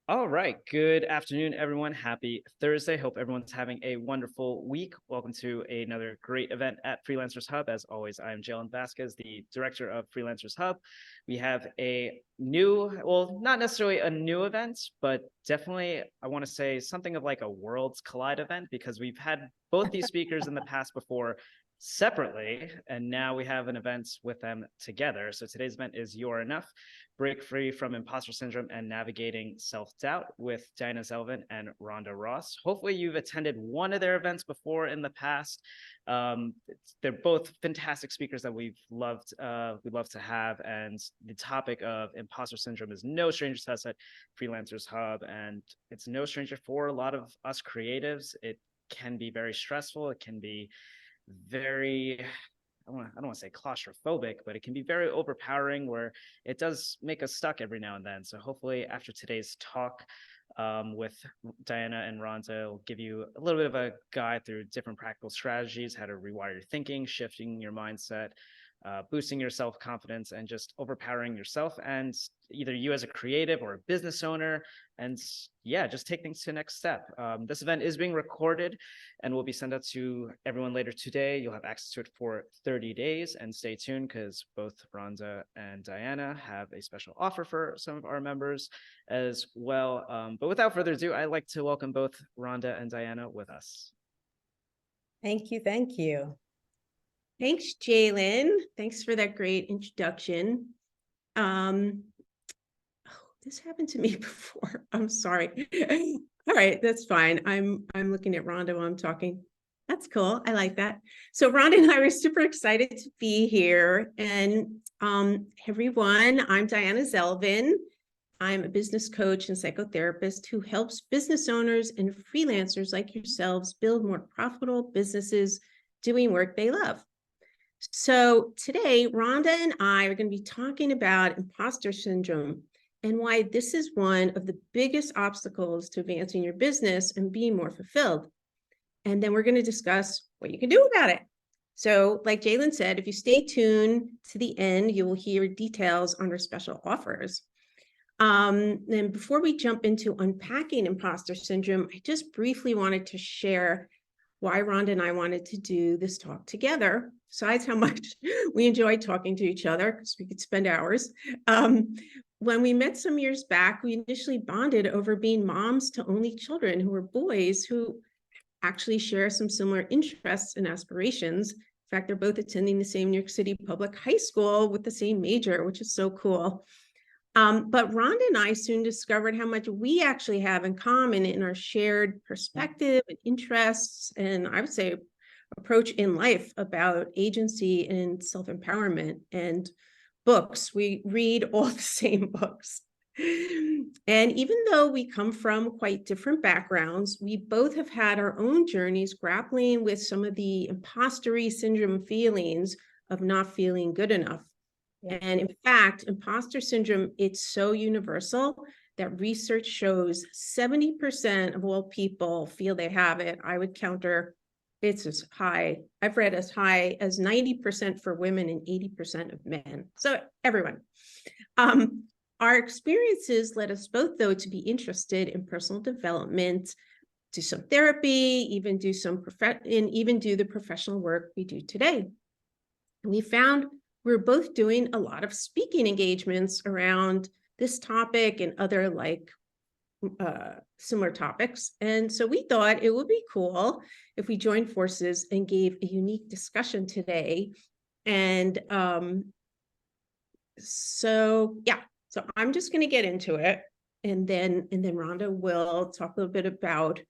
All right. Good afternoon, everyone. Happy Thursday. Hope everyone's having a wonderful week. Welcome to another great event at Freelancers Hub. As always, I'm Jalen Vasquez, the director of Freelancers Hub. We have a new, well, not necessarily a new event, but definitely, I want to say something of like a Worlds Collide event because we've had both these speakers in the past before separately, and now we have an event with them together. So today's event is You're Enough. Break Free from Imposter Syndrome and Navigating Self-Doubt with Diana Zelvin and Rhonda Ross. Hopefully you've attended one of their events before in the past. They're both fantastic speakers that we'd love to have. And the topic of imposter syndrome is no stranger to us at Freelancers Hub. And it's no stranger for a lot of us creatives. It can be very stressful. It can be very I don't want to say claustrophobic, but it can be very overpowering where it does make us stuck every now and then. So hopefully after today's talk with Diana and Rhonda, will give you a little bit of a guide through different practical strategies, how to rewire your thinking, shifting your mindset, boosting your self-confidence, and just overpowering yourself and either you as a creative or a business owner. And yeah, just take things to the next step. This event is being recorded and will be sent out to everyone later today. You'll have access to it for 30 days, and stay tuned because both Rhonda and Diana have a special offer for some of our members as well. But without further ado, I'd like to welcome both Rhonda and Diana with us. Thank you. Thank you. Thanks, Jalen. Thanks for that great introduction. This happened to me before. I'm sorry. All right, that's fine. I'm looking at Rhonda while I'm talking. That's cool. I like that. So Rhonda and I were super excited to be here. And everyone, I'm Diana Zelvin. I'm a business coach and psychotherapist who helps business owners and freelancers like yourselves build more profitable businesses doing work they love. So today, Rhonda and I are going to be talking about imposter syndrome and why this is one of the biggest obstacles to advancing your business and being more fulfilled. And then we're going to discuss what you can do about it. So like Jalen said, if you stay tuned to the end, you will hear details on our special offers. And before we jump into unpacking imposter syndrome, I just briefly wanted to share why Rhonda and I wanted to do this talk together, besides how much we enjoy talking to each other, because we could spend hours. When we met some years back, we initially bonded over being moms to only children who were boys who actually share some similar interests and aspirations. In fact, they're both attending the same New York City public high school with the same major, which is so cool. But Rhonda and I soon discovered how much we actually have in common in our shared perspective and interests, and I would say approach in life about agency and self-empowerment and books. We read all the same books. And even though we come from quite different backgrounds, we both have had our own journeys grappling with some of the imposter syndrome feelings of not feeling good enough. And in fact, imposter syndrome, it's so universal that research shows 70% of all people feel they have it. I would counter it's as high, I've read as high as 90% for women and 80% of men. So everyone. Our experiences led us both, though, to be interested in personal development, do some therapy, even do the professional work we do today. And we found we're both doing a lot of speaking engagements around this topic and other similar topics. And so we thought it would be cool if we joined forces and gave a unique discussion today. And so I'm just going to get into it. And then Rhonda will talk a little bit about,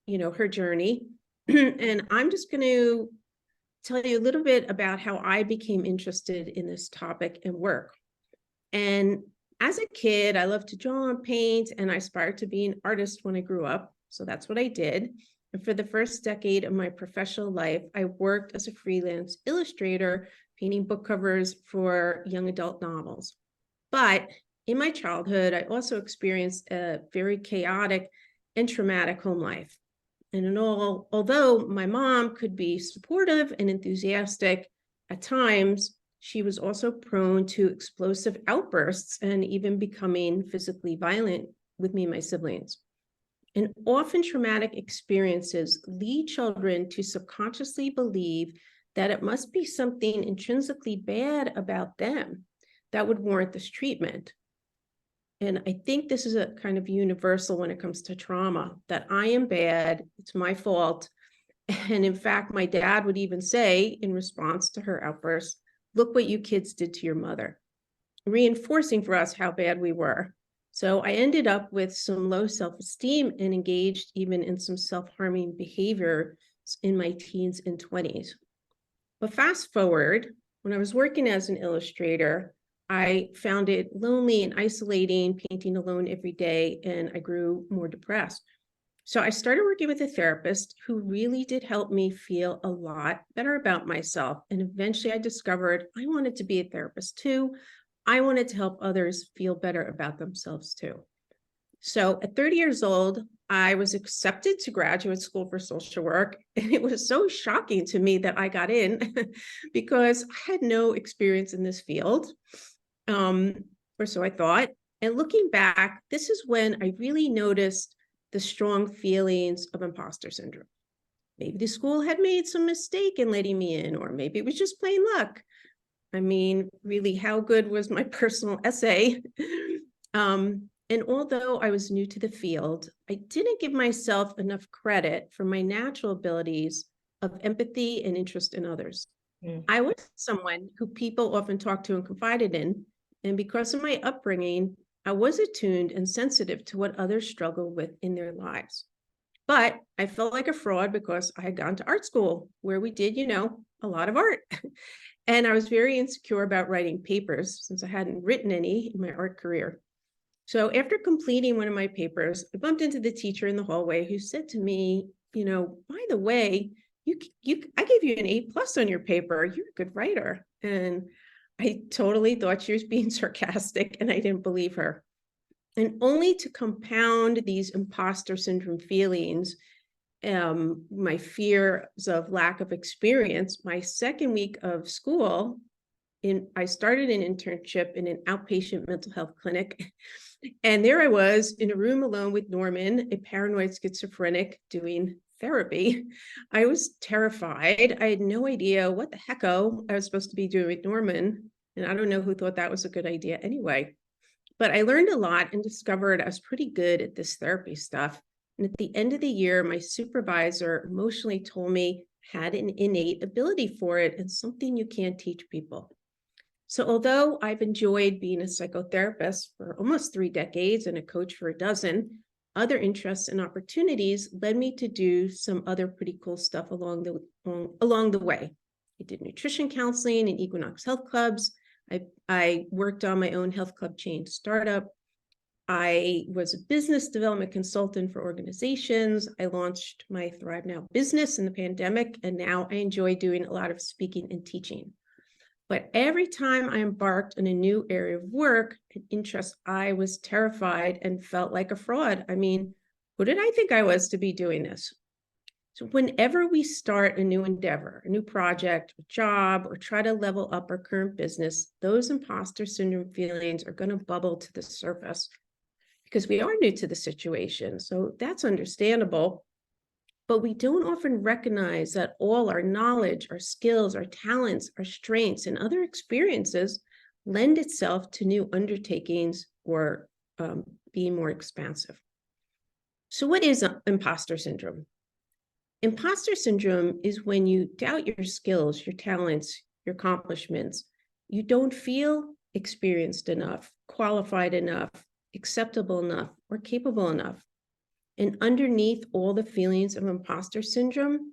her journey. And I'm just going to tell you a little bit about how I became interested in this topic and work. And as a kid, I loved to draw and paint, and I aspired to be an artist when I grew up. So that's what I did. And for the first decade of my professional life, I worked as a freelance illustrator, painting book covers for young adult novels. But in my childhood, I also experienced a very chaotic and traumatic home life. And although my mom could be supportive and enthusiastic at times, she was also prone to explosive outbursts and even becoming physically violent with me and my siblings. And often traumatic experiences lead children to subconsciously believe that it must be something intrinsically bad about them that would warrant this treatment. And I think this is a kind of universal when it comes to trauma, that I am bad, it's my fault. And in fact, my dad would even say in response to her outburst, look what you kids did to your mother, reinforcing for us how bad we were. So I ended up with some low self-esteem and engaged even in some self-harming behavior in my teens and 20s. But fast forward, when I was working as an illustrator, I found it lonely and isolating, painting alone every day, and I grew more depressed. So I started working with a therapist who really did help me feel a lot better about myself. And eventually I discovered I wanted to be a therapist too. I wanted to help others feel better about themselves too. So at 30 years old, I was accepted to graduate school for social work. And it was so shocking to me that I got in because I had no experience in this field. Or so I thought. And looking back, this is when I really noticed the strong feelings of imposter syndrome. Maybe the school had made some mistake in letting me in, or maybe it was just plain luck. I mean, really, how good was my personal essay? And although I was new to the field, I didn't give myself enough credit for my natural abilities of empathy and interest in others. I was someone who people often talked to and confided in, and because of my upbringing, I was attuned and sensitive to what others struggle with in their lives. But I felt like a fraud because I had gone to art school where we did, a lot of art. And I was very insecure about writing papers since I hadn't written any in my art career. So after completing one of my papers, I bumped into the teacher in the hallway who said to me, by the way, I gave you an A+ on your paper. You're a good writer. And I totally thought she was being sarcastic and I didn't believe her. And only to compound these imposter syndrome feelings, my fears of lack of experience, my second week of school, I started an internship in an outpatient mental health clinic. And there I was in a room alone with Norman, a paranoid schizophrenic, doing therapy. I was terrified. I had no idea what the hecko I was supposed to be doing with Norman. And I don't know who thought that was a good idea anyway. But I learned a lot and discovered I was pretty good at this therapy stuff. And at the end of the year, my supervisor emotionally told me I had an innate ability for it and something you can't teach people. So although I've enjoyed being a psychotherapist for almost 3 decades and a coach for a dozen, other interests and opportunities led me to do some other pretty cool stuff along the way. I did nutrition counseling in Equinox health clubs. I worked on my own health club chain startup. I was a business development consultant for organizations. I launched my Thrive Now business in the pandemic, and now I enjoy doing a lot of speaking and teaching. But every time I embarked on a new area of work and interest, I was terrified and felt like a fraud. I mean, who did I think I was to be doing this? So whenever we start a new endeavor, a new project, a job, or try to level up our current business, those imposter syndrome feelings are going to bubble to the surface because we are new to the situation. So that's understandable. But we don't often recognize that all our knowledge, our skills, our talents, our strengths, and other experiences lend itself to new undertakings or being more expansive. So what is imposter syndrome? Imposter syndrome is when you doubt your skills, your talents, your accomplishments. You don't feel experienced enough, qualified enough, acceptable enough, or capable enough. And underneath all the feelings of imposter syndrome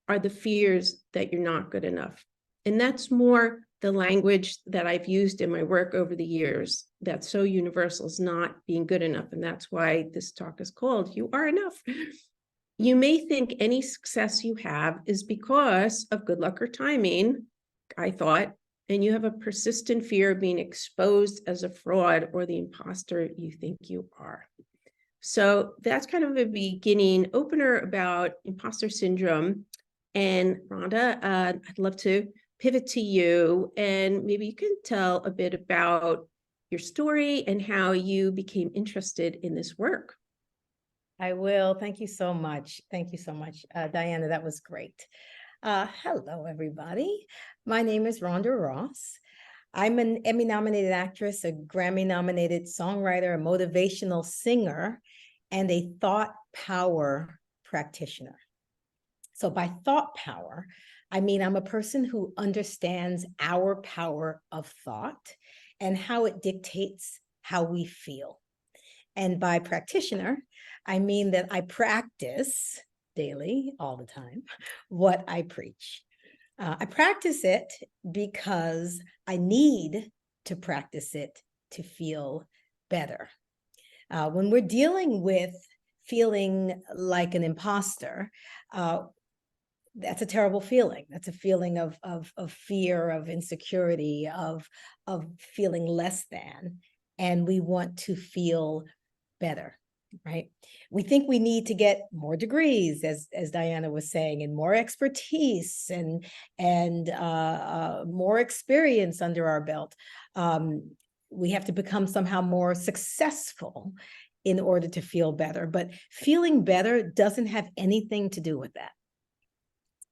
are the fears that you're not good enough. And that's more the language that I've used in my work over the years that's so universal, is not being good enough. And that's why this talk is called You Are Enough. You may think any success you have is because of good luck or timing, I thought, and you have a persistent fear of being exposed as a fraud or the imposter you think you are. So that's kind of a beginning opener about imposter syndrome. And Rhonda, I'd love to pivot to you, and maybe you can tell a bit about your story and how you became interested in this work. I will. Thank you so much. Thank you so much, Diana. That was great. Hello, everybody. My name is Rhonda Ross. I'm an Emmy-nominated actress, a Grammy-nominated songwriter, a motivational singer, and a thought power practitioner. So by thought power, I mean I'm a person who understands our power of thought and how it dictates how we feel. And by practitioner, I mean that I practice daily, all the time, what I preach. I practice it because I need to practice it to feel better. When we're dealing with feeling like an imposter, that's a terrible feeling. That's a feeling of fear, of insecurity, of feeling less than, and we want to feel better, right? We think we need to get more degrees, as Diana was saying, and more expertise and more experience under our belt. We have to become somehow more successful in order to feel better. But feeling better doesn't have anything to do with that.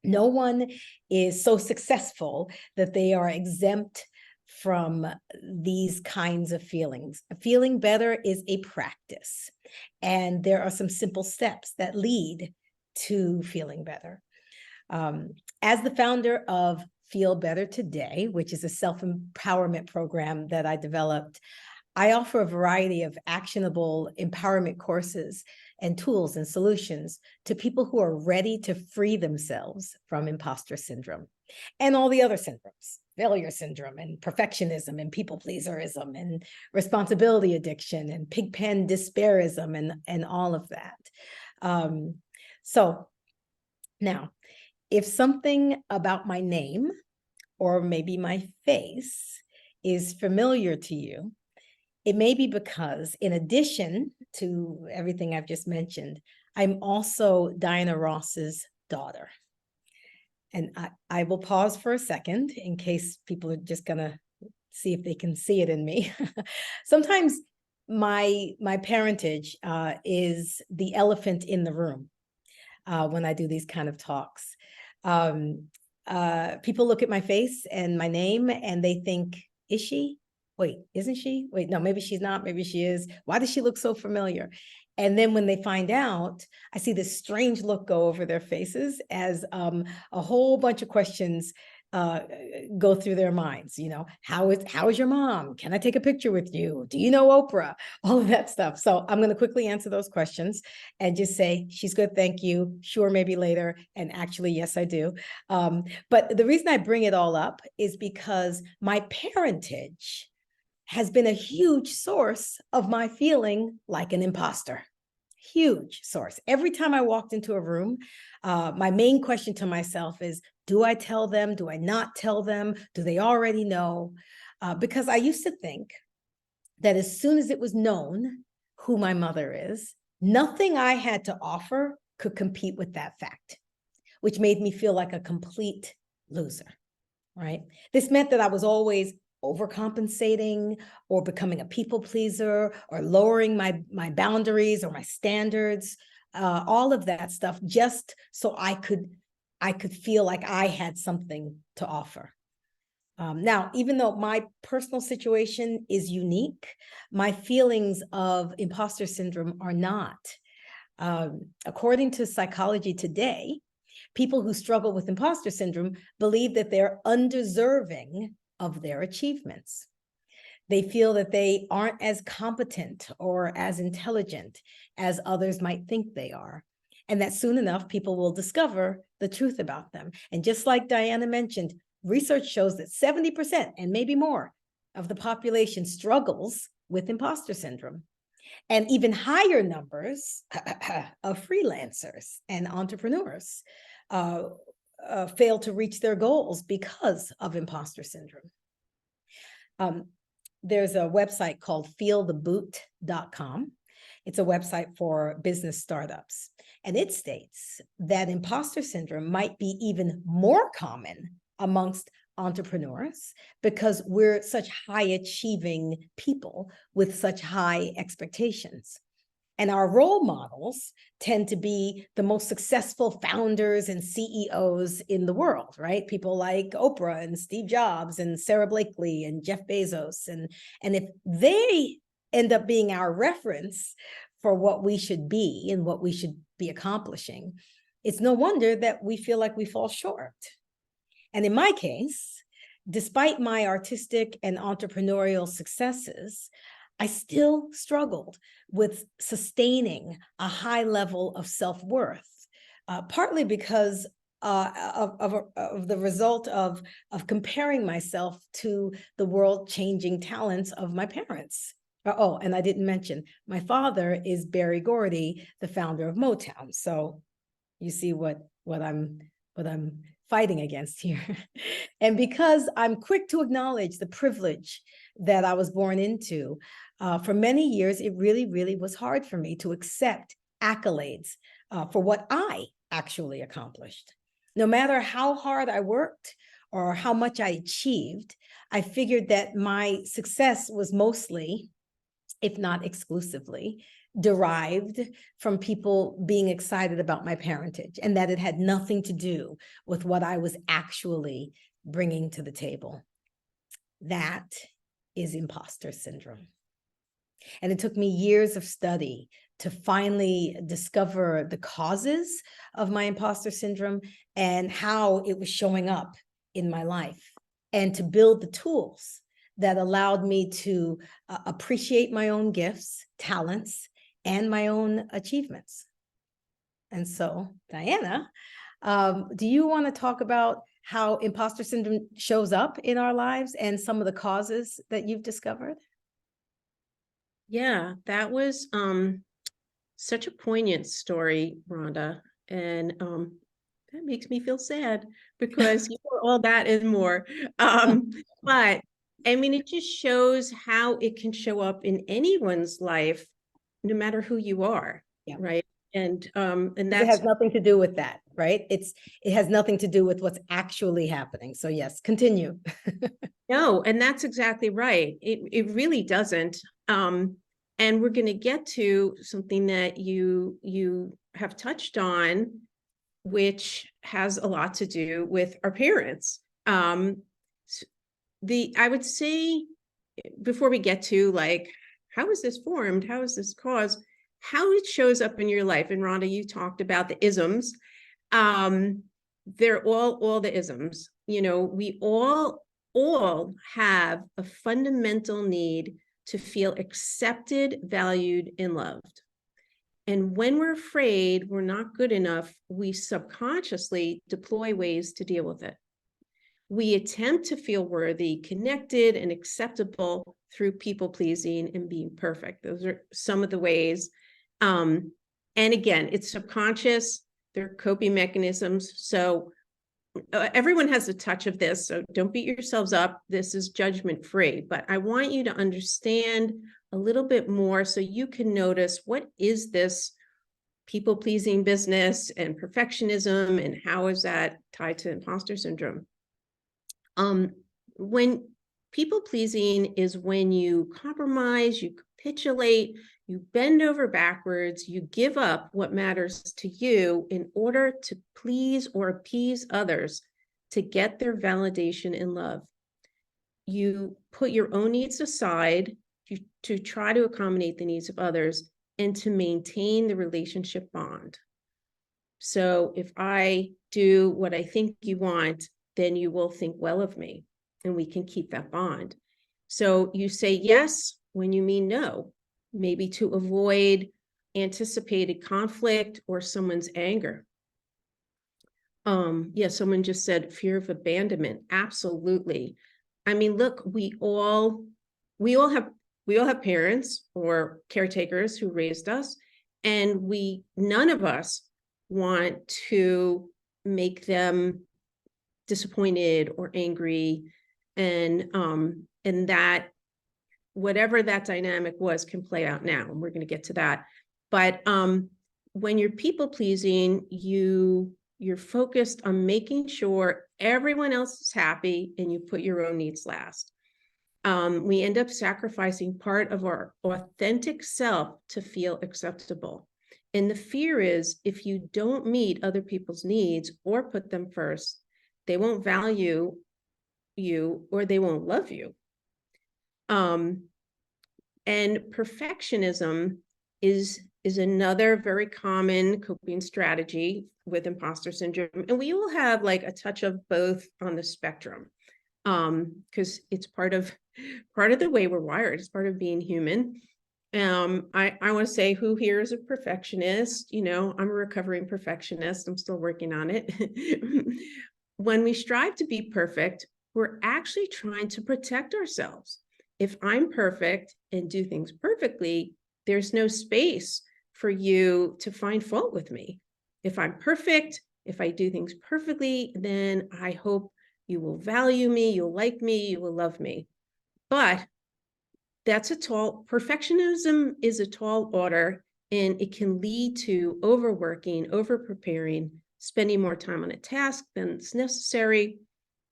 No one is so successful that they are exempt from these kinds of feelings. Feeling better is a practice, and there are some simple steps that lead to feeling better. As the founder of Feel Better Today, which is a self-empowerment program that I developed, I offer a variety of actionable empowerment courses and tools and solutions to people who are ready to free themselves from imposter syndrome and all the other syndromes, failure syndrome and perfectionism and people pleaserism and responsibility addiction and pigpen despairism and all of that. So now, if something about my name or maybe my face is familiar to you, it may be because, in addition to everything I've just mentioned, I'm also Diana Ross's daughter. And I will pause for a second in case people are just going to see if they can see it in me. Sometimes my parentage is the elephant in the room when I do these kind of talks. People look at my face and my name and they think, is she? Wait, isn't she? Wait, no, maybe she's not. Maybe she is. Why does she look so familiar? And then when they find out, I see this strange look go over their faces as a whole bunch of questions go through their minds. You know, how is your mom? Can I take a picture with you? Do you know Oprah? All of that stuff. So I'm going to quickly answer those questions and just say, she's good, thank you. Sure, maybe later. And actually, yes, I do. But the reason I bring it all up is because my parentage has been a huge source of my feeling like an imposter. Huge source. Every time I walked into a room, my main question to myself is, do I tell them? Do I not tell them? Do they already know? Because I used to think that as soon as it was known who my mother is, nothing I had to offer could compete with that fact, which made me feel like a complete loser, right? This meant that I was always overcompensating or becoming a people pleaser or lowering my boundaries or my standards, all of that stuff, just so I could feel like I had something to offer. Now, even though my personal situation is unique, my feelings of imposter syndrome are not. According to Psychology Today, people who struggle with imposter syndrome believe that they're undeserving of their achievements. They feel that they aren't as competent or as intelligent as others might think they are, and that soon enough people will discover the truth about them. And just like Diana mentioned, research shows that 70% and maybe more of the population struggles with imposter syndrome, and even higher numbers of freelancers and entrepreneurs fail to reach their goals because of imposter syndrome. There's a website called feeltheboot.com. It's a website for business startups. And it states that imposter syndrome might be even more common amongst entrepreneurs because we're such high achieving people with such high expectations. And our role models tend to be the most successful founders and CEOs in the world, right? People like Oprah and Steve Jobs and Sarah Blakely and Jeff Bezos. And if they end up being our reference for what we should be and what we should be accomplishing, it's no wonder that we feel like we fall short. And in my case, despite my artistic and entrepreneurial successes, I still struggled with sustaining a high level of self-worth, partly because of the result of comparing myself to the world-changing talents of my parents. Oh, and I didn't mention, my father is Berry Gordy, the founder of Motown. So you see what I'm fighting against here. And because I'm quick to acknowledge the privilege that I was born into, for many years, it really, really was hard for me to accept accolades for what I actually accomplished. No matter how hard I worked or how much I achieved, I figured that my success was mostly, if not exclusively, derived from people being excited about my parentage, and that it had nothing to do with what I was actually bringing to the table. That is imposter syndrome. And it took me years of study to finally discover the causes of my imposter syndrome and how it was showing up in my life, and to build the tools that allowed me to appreciate my own gifts, talents, and my own achievements. And so, Diana, do you want to talk about how imposter syndrome shows up in our lives and some of the causes that you've discovered? Yeah, that was such a poignant story, Rhonda. And that makes me feel sad because you were all that and more. But I mean, it just shows how it can show up in anyone's life, no matter who you are, right? And it has nothing to do with that, right? It has nothing to do with what's actually happening. So yes, continue. No, and that's exactly right. It really doesn't. And we're going to get to something that you have touched on, which has a lot to do with our parents. I would say, before we get to like, how is this formed? How is this caused? How it shows up in your life. And Rhonda, you talked about the isms. They're all the isms. You know, we all have a fundamental need to feel accepted, valued, and loved. And when we're afraid we're not good enough, we subconsciously deploy ways to deal with it. We attempt to feel worthy, connected, and acceptable through people-pleasing and being perfect. Those are some of the ways. And again, it's subconscious. They're coping mechanisms. So everyone has a touch of this, so don't beat yourselves up. This is judgment-free, but I want you to understand a little bit more so you can notice, what is this people-pleasing business and perfectionism, and how is that tied to imposter syndrome? When people-pleasing is when you compromise, you capitulate, you bend over backwards, you give up what matters to you in order to please or appease others to get their validation and love. You put your own needs aside to try to accommodate the needs of others and to maintain the relationship bond. So if I do what I think you want, then you will think well of me, and we can keep that bond. So you say yes when you mean no, maybe to avoid anticipated conflict or someone's anger. Yeah, someone just said fear of abandonment. Absolutely. I mean, look, we all have parents or caretakers who raised us, and none of us want to make them disappointed or angry, and that whatever that dynamic was can play out now, and we're going to get to that. But when you're people pleasing, you You're focused on making sure everyone else is happy and you put your own needs last. We end up sacrificing part of our authentic self to feel acceptable. And the fear is, if you don't meet other people's needs or put them first, they won't value you or they won't love you. And perfectionism is another very common coping strategy with imposter syndrome. And we all have like a touch of both on the spectrum, because it's part of the way we're wired. It's part of being human. I want to say, who here is a perfectionist? You know, I'm a recovering perfectionist. I'm still working on it. When we strive to be perfect, we're actually trying to protect ourselves. If I'm perfect and do things perfectly, there's no space for you to find fault with me. If I'm perfect, if I do things perfectly, then I hope you will value me, you'll like me, you will love me. But perfectionism is a tall order, and it can lead to overworking, over-preparing, spending more time on a task than is necessary.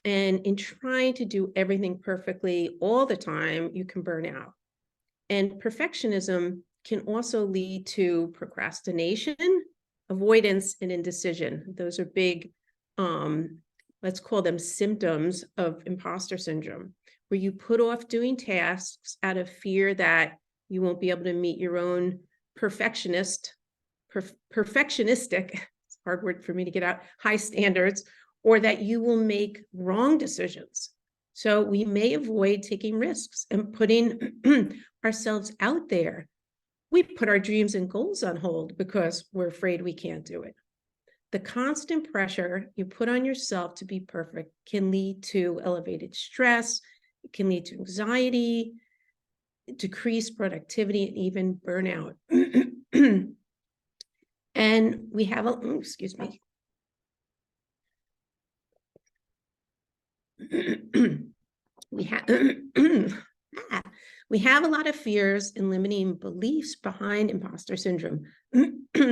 And in trying to do everything perfectly all the time, you can burn out. And perfectionism can also lead to procrastination, avoidance, and indecision. Those are big, let's call them symptoms of imposter syndrome, where you put off doing tasks out of fear that you won't be able to meet your own perfectionistic, it's a hard word for me to get out, high standards, or that you will make wrong decisions. So we may avoid taking risks and putting ourselves out there. We put our dreams and goals on hold because we're afraid we can't do it. The constant pressure you put on yourself to be perfect can lead to elevated stress. It can lead to anxiety, decreased productivity, and even burnout. And we have excuse me. We have a lot of fears and limiting beliefs behind imposter syndrome.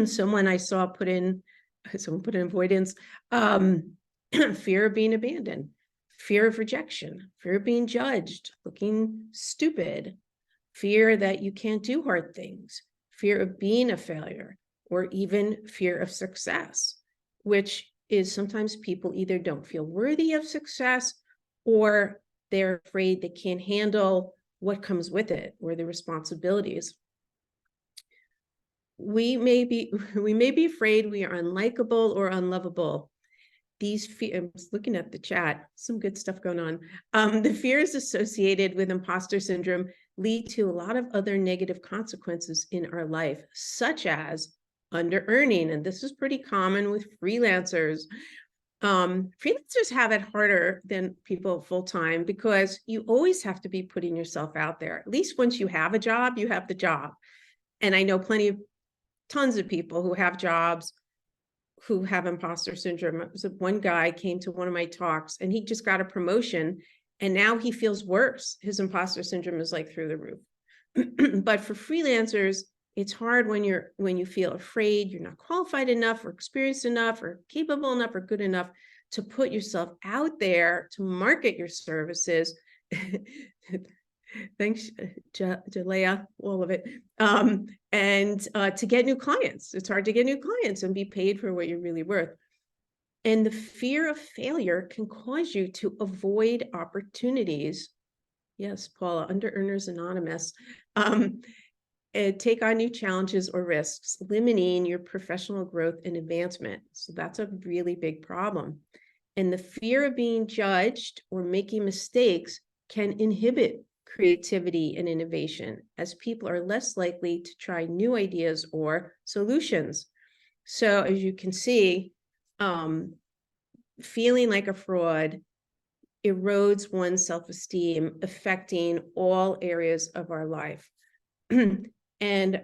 Someone I saw put in avoidance, fear of being abandoned, fear of rejection, fear of being judged, looking stupid, fear that you can't do hard things, fear of being a failure, or even fear of success, which is sometimes people either don't feel worthy of success or they're afraid they can't handle what comes with it or the responsibilities. We may be afraid we are unlikable or unlovable. I'm just looking at the chat, some good stuff going on. The fears associated with imposter syndrome lead to a lot of other negative consequences in our life, such as under-earning. And this is pretty common with freelancers. Freelancers have it harder than people full-time because you always have to be putting yourself out there. At least once you have a job, you have the job. And I know tons of people who have jobs who have imposter syndrome. It was one guy came to one of my talks and he just got a promotion and now he feels worse. His imposter syndrome is like through the roof. But for freelancers, it's hard when you feel afraid you're not qualified enough or experienced enough or capable enough or good enough to put yourself out there to market your services. Thanks, Jalea, all of it. And to get new clients. It's hard to get new clients and be paid for what you're really worth. And the fear of failure can cause you to avoid opportunities. Yes, Paula, Under-Earners Anonymous. Take on new challenges or risks, limiting your professional growth and advancement. So that's a really big problem. And the fear of being judged or making mistakes can inhibit creativity and innovation, as people are less likely to try new ideas or solutions. So as you can see, feeling like a fraud erodes one's self-esteem, affecting all areas of our life. And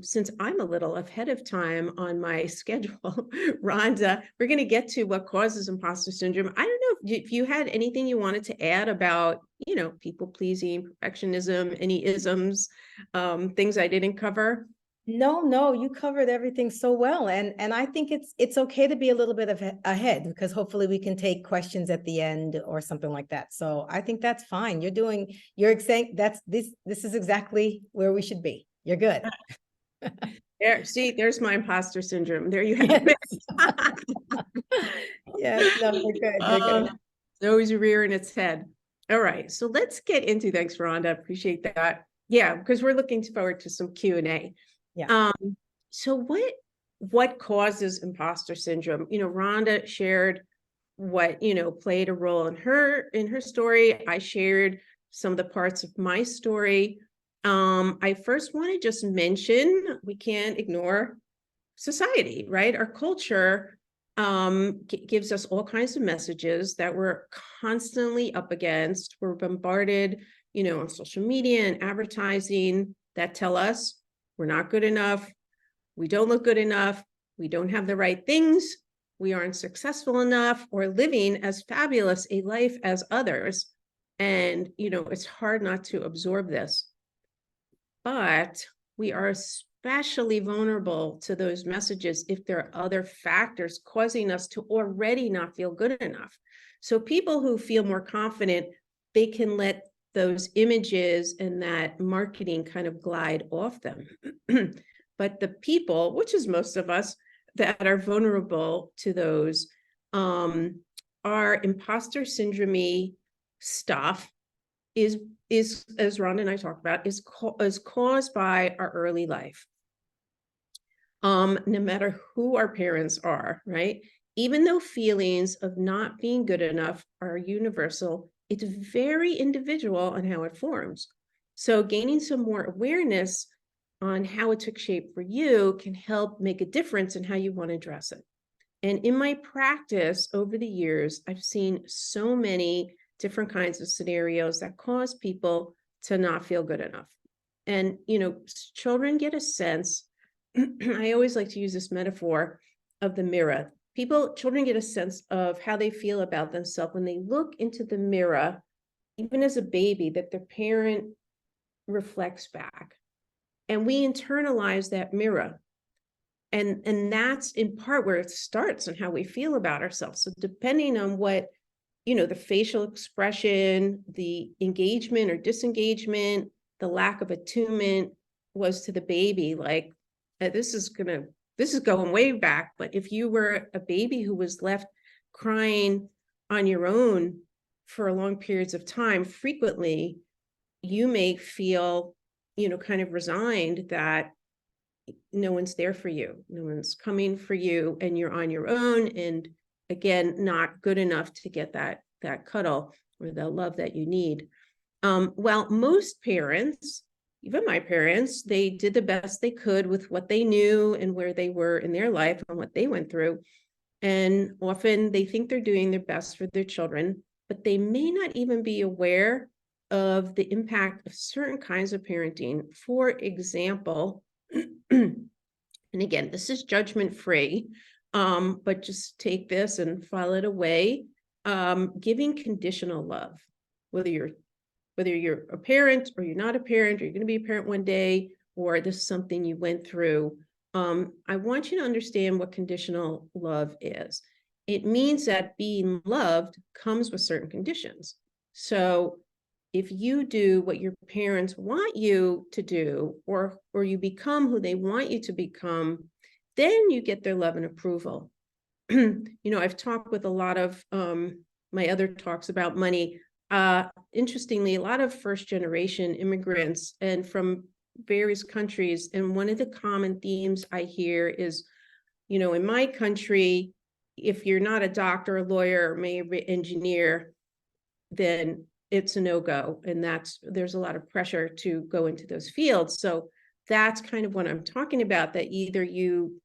since I'm a little ahead of time on my schedule, Rhonda, we're going to get to what causes imposter syndrome. I don't know if you had anything you wanted to add about, people pleasing, perfectionism, any isms, things I didn't cover. No, you covered everything so well. And I think it's okay to be a little bit ahead, because hopefully we can take questions at the end or something like that. So I think that's fine. You're saying this is exactly where we should be. You're good. There, see, there's my imposter syndrome. There you have it. Yes, no, you're good. You're good. It's always rearing its head. All right, so let's get into, thanks, Rhonda. Appreciate that. Yeah, because we're looking forward to some Q&A. Yeah. So what causes imposter syndrome? Rhonda shared what, played a role in her story. I shared some of the parts of my story. I first want to just mention, we can't ignore society, right? Our culture gives us all kinds of messages that we're constantly up against. We're bombarded, on social media and advertising that tell us we're not good enough, we don't look good enough, we don't have the right things, we aren't successful enough, or living as fabulous a life as others. And, it's hard not to absorb this. But we are especially vulnerable to those messages if there are other factors causing us to already not feel good enough. So people who feel more confident, they can let those images and that marketing kind of glide off them. But the people, which is most of us, that are vulnerable to those, our imposter syndrome stuff is, as Rhonda and I talked about, is caused by our early life. No matter who our parents are, right? Even though feelings of not being good enough are universal, it's very individual on how it forms. So gaining some more awareness on how it took shape for you can help make a difference in how you want to address it. And in my practice over the years, I've seen so many different kinds of scenarios that cause people to not feel good enough. And, children get a sense, I always like to use this metaphor of the mirror. Children get a sense of how they feel about themselves when they look into the mirror, even as a baby, that their parent reflects back. And we internalize that mirror. And that's in part where it starts and how we feel about ourselves. So depending on what, the facial expression, the engagement or disengagement, the lack of attunement was to the baby, like, this is going way back. But if you were a baby who was left crying on your own for long periods of time, frequently, you may feel, kind of resigned that no one's there for you, no one's coming for you, and you're on your own, and again, not good enough to get that cuddle or the love that you need. Well, most parents, even my parents, they did the best they could with what they knew and where they were in their life and what they went through. And often they think they're doing their best for their children, but they may not even be aware of the impact of certain kinds of parenting. For example, and again, this is judgment free, but just take this and file it away. Giving conditional love, whether you're a parent or you're not a parent, or you're going to be a parent one day, or this is something you went through. I want you to understand what conditional love is. It means that being loved comes with certain conditions. So if you do what your parents want you to do, or you become who they want you to become, then you get their love and approval. I've talked with a lot of my other talks about money. Interestingly, a lot of first generation immigrants and from various countries. And one of the common themes I hear is, in my country, if you're not a doctor, a lawyer, or maybe engineer, then it's a no-go. And there's a lot of pressure to go into those fields. So that's kind of what I'm talking about, that either you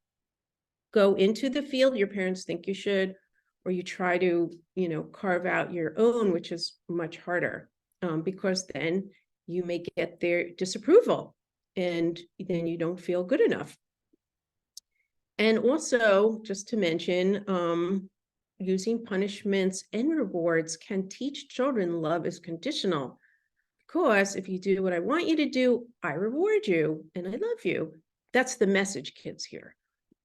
go into the field your parents think you should, or you try to, carve out your own, which is much harder, because then you may get their disapproval and then you don't feel good enough. And also, just to mention, using punishments and rewards can teach children love is conditional. Of course, if you do what I want you to do, I reward you and I love you. That's the message kids hear.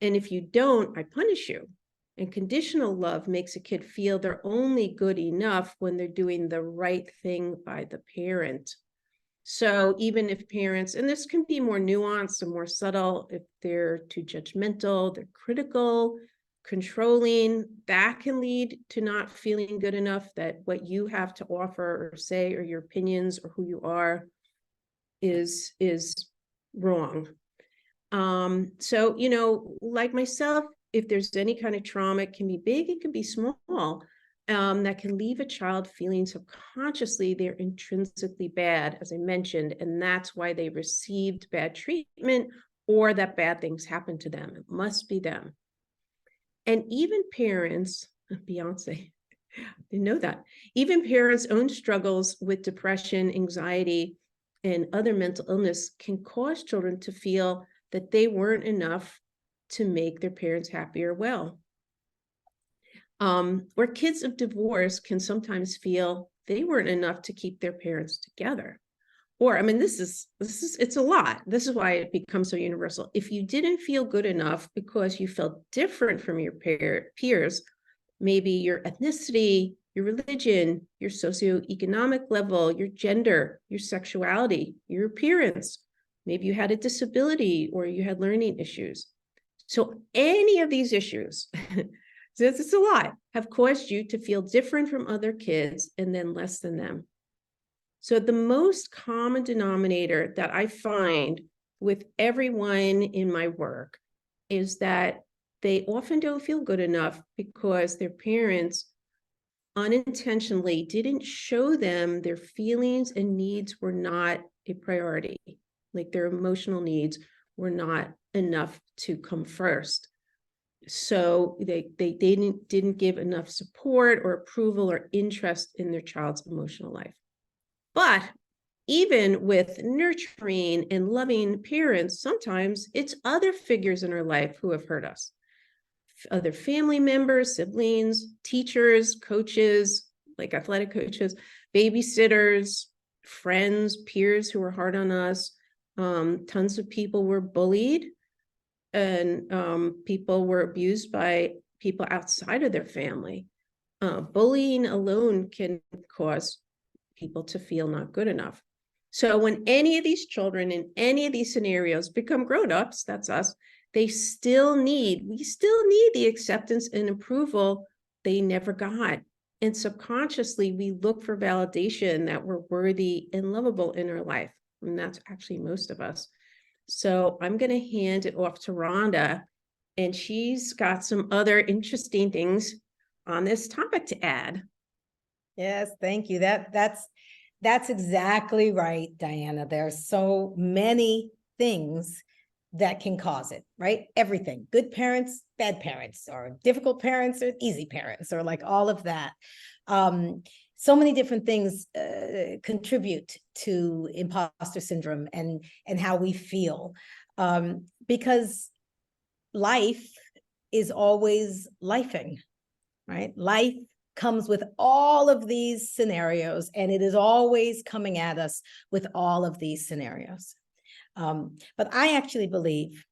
And if you don't, I punish you. And conditional love makes a kid feel they're only good enough when they're doing the right thing by the parent. So even if parents, and this can be more nuanced and more subtle, if they're too judgmental, they're critical, controlling, that can lead to not feeling good enough that what you have to offer or say, or your opinions or who you are is wrong. So, you know, like myself, if there's any kind of trauma, it can be big, it can be small, that can leave a child feeling subconsciously they're intrinsically bad, as I mentioned, and that's why they received bad treatment or that bad things happened to them. It must be them. And even parents, Beyonce, didn't know that, even parents' own struggles with depression, anxiety, and other mental illness can cause children to feel that they weren't enough to make their parents happy or well. Or kids of divorce can sometimes feel they weren't enough to keep their parents together. Or, I mean, this is, it's a lot. This is why it becomes so universal. If you didn't feel good enough because you felt different from your peers, maybe your ethnicity, your religion, your socioeconomic level, your gender, your sexuality, your appearance, maybe you had a disability or you had learning issues. So any of these issues, so it's a lot, have caused you to feel different from other kids and then less than them. So the most common denominator that I find with everyone in my work is that they often don't feel good enough because their parents unintentionally didn't show them their feelings and needs were not a priority. Like their emotional needs were not enough to come first. So they didn't give enough support or approval or interest in their child's emotional life. But even with nurturing and loving parents, sometimes it's other figures in our life who have hurt us. Other family members, siblings, teachers, coaches, like athletic coaches, babysitters, friends, peers who were hard on us. Tons of people were bullied and people were abused by people outside of their family. Bullying alone can cause people to feel not good enough. So when any of these children in any of these scenarios become grown-ups, that's us, we still need the acceptance and approval they never got. And subconsciously, we look for validation that we're worthy and lovable in our life. And that's actually most of us. So I'm going to hand it off to Rhonda, and she's got some other interesting things on this topic to add. Yes, thank you. That's exactly right, Diana. There are so many things that can cause it, right? Everything, good parents, bad parents, or difficult parents, or easy parents, or like all of that. So many different things contribute to imposter syndrome and how we feel, because life is always lifing, right? Life comes with all of these scenarios, and it is always coming at us with all of these scenarios. But I actually believe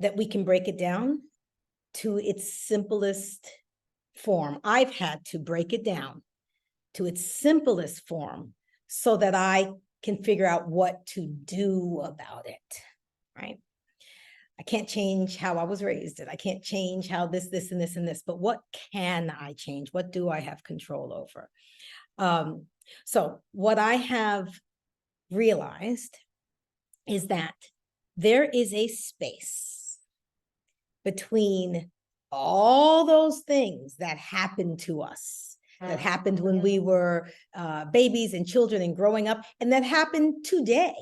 that we can break it down to its simplest form. I've had to break it down to its simplest form so that I can figure out what to do about it, right? I can't change how I was raised, and I can't change how this, and this, and this, but what can I change? What do I have control over? So what I have realized is that there is a space between all those things that happened to us, that happened when we were babies and children and growing up, and that happened today,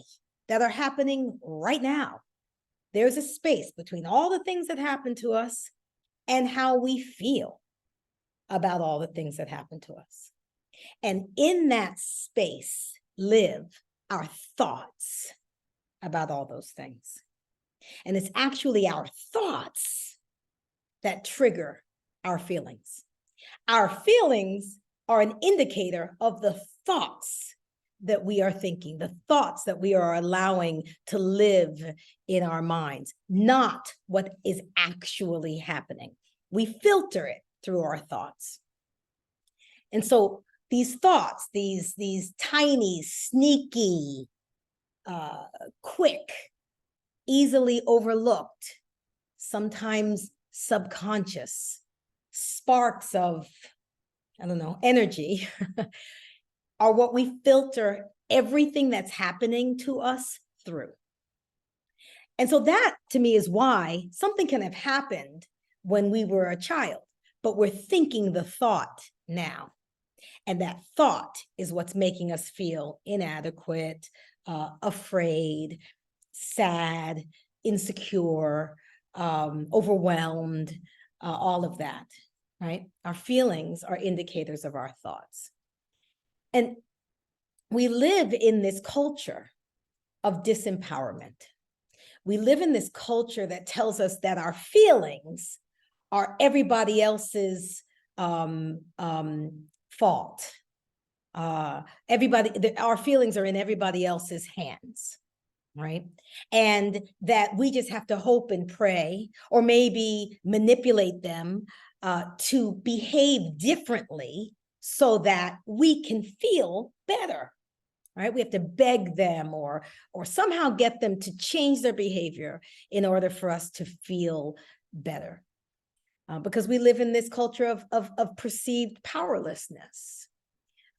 that are happening right now. There's a space between all the things that happened to us and how we feel about all the things that happened to us. And in that space live our thoughts about all those things. And it's actually our thoughts that trigger our feelings. Our feelings are an indicator of the thoughts that we are thinking, the thoughts that we are allowing to live in our minds, not what is actually happening. We filter it through our thoughts. And so these thoughts, these tiny, sneaky, quick, easily overlooked, sometimes subconscious sparks of, I don't know, energy are what we filter everything that's happening to us through. And so that to me is why something can have happened when we were a child, but we're thinking the thought now. And that thought is what's making us feel inadequate, afraid, sad, insecure, overwhelmed, all of that, right? Our feelings are indicators of our thoughts. And we live in this culture of disempowerment. We live in this culture that tells us that our feelings are everybody else's fault. Our feelings are in everybody else's hands, right? And that we just have to hope and pray, or maybe manipulate them to behave differently so that we can feel better, right? We have to beg them or somehow get them to change their behavior in order for us to feel better. Because we live in this culture of perceived powerlessness.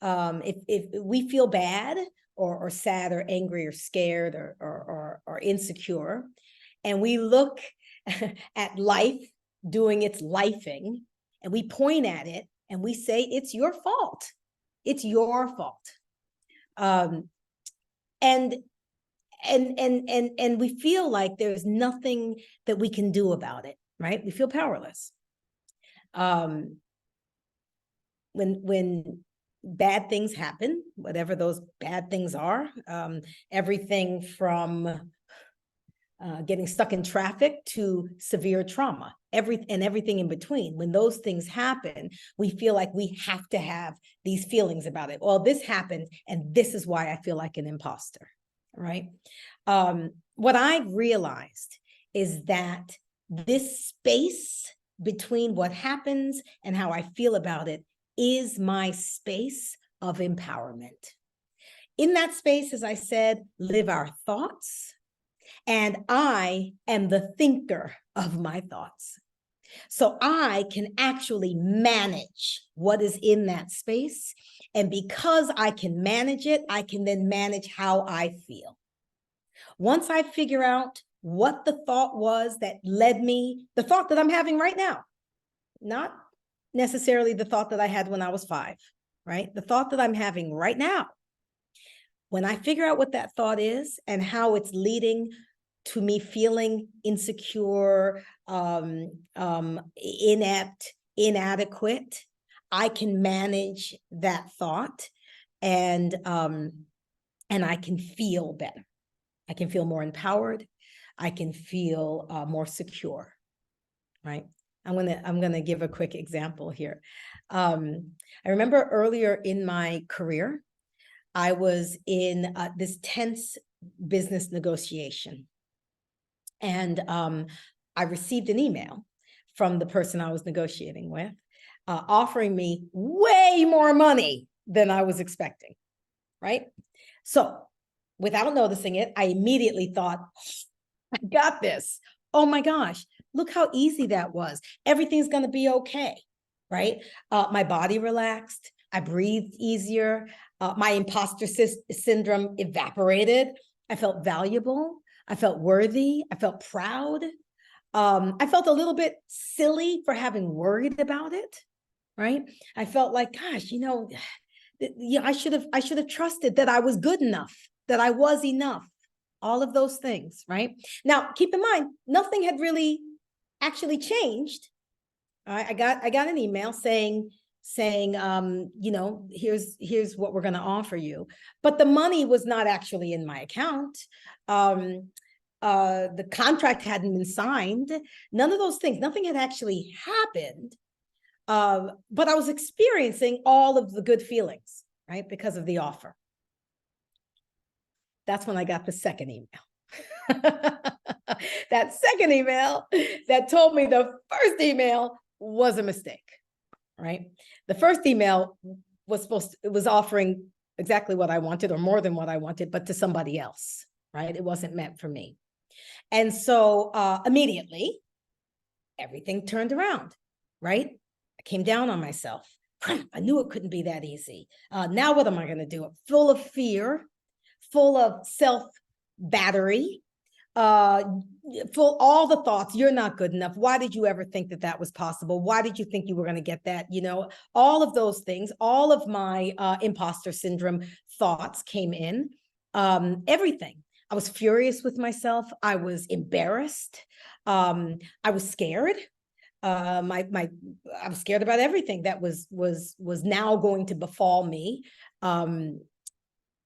If we feel bad or sad or angry or scared or insecure, and we look at life doing its lifing, and we point at it and we say, it's your fault. It's your fault. And we feel like there's nothing that we can do about it, right? We feel powerless. When bad things happen, whatever those bad things are, everything from getting stuck in traffic to severe trauma, everything in between. When those things happen, we feel like we have to have these feelings about it. Well, this happened, and this is why I feel like an imposter, right? What I've realized is that this space between what happens and how I feel about it is my space of empowerment. In that space, as I said, live our thoughts, and I am the thinker of my thoughts. So I can actually manage what is in that space. And because I can manage it, I can then manage how I feel. Once I figure out what the thought was that led me, the thought that I'm having right now, not necessarily the thought that I had when I was 5, right? The thought that I'm having right now. When I figure out what that thought is and how it's leading to me feeling insecure, inept, inadequate, I can manage that thought, and I can feel better. I can feel more empowered. I can feel more secure, right? I'm gonna give a quick example here. I remember earlier in my career, I was in this tense business negotiation. And I received an email from the person I was negotiating with, offering me way more money than I was expecting, right? So without noticing it, I immediately thought, I got this. Oh my gosh, look how easy that was. Everything's gonna be okay, right? My body relaxed. I breathed easier. My imposter syndrome evaporated. I felt valuable. I felt worthy. I felt proud. I felt a little bit silly for having worried about it, right? I felt like, gosh, I should have trusted that I was good enough, that I was enough, all of those things, right? Now, keep in mind, nothing had really actually changed. I got an email saying, here's what we're going to offer you, but the money was not actually in my account. The contract hadn't been signed. None of those things, nothing had actually happened. But I was experiencing all of the good feelings, right? Because of the offer. That's when I got the second email. That second email that told me the first email was a mistake, right? The first email was it was offering exactly what I wanted or more than what I wanted, but to somebody else, right? It wasn't meant for me. And so immediately, everything turned around, right? I came down on myself. I knew it couldn't be that easy. Now what am I going to do? Full of fear, full of self-battery, full all the thoughts. You're not good enough. Why did you ever think that that was possible? Why did you think you were going to get that? You know, all of those things, all of my imposter syndrome thoughts came in. Everything. I was furious with myself. I was embarrassed. I was scared. I was scared about everything that was now going to befall me.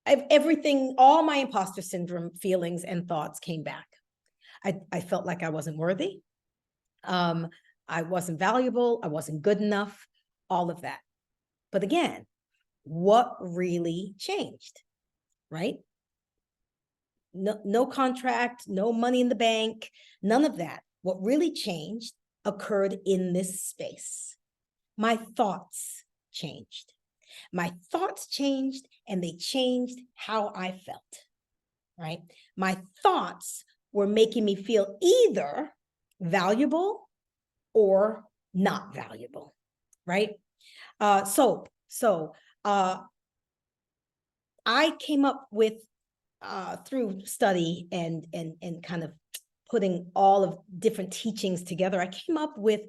Everything, all my imposter syndrome feelings and thoughts came back. I felt like I wasn't worthy. I wasn't valuable. I wasn't good enough, all of that. But again, what really changed, right? No contract, no money in the bank, none of that. What really changed occurred in this space. My thoughts changed. My thoughts changed, and they changed how I felt, right? My thoughts were making me feel either valuable or not valuable, right? So I came up with, through study and kind of putting all of different teachings together, I came up with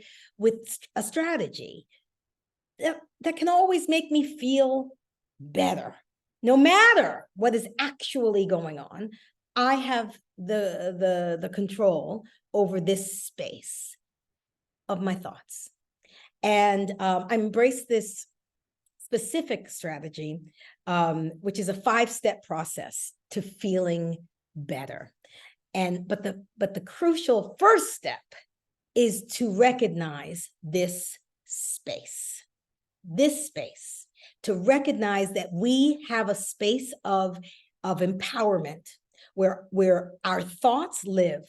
a strategy that can always make me feel better. No matter what is actually going on, I have the control over this space of my thoughts. And I embrace this specific strategy, which is a 5-step process to feeling better. But the crucial first step is to recognize this space, to recognize that we have a space of empowerment where our thoughts live,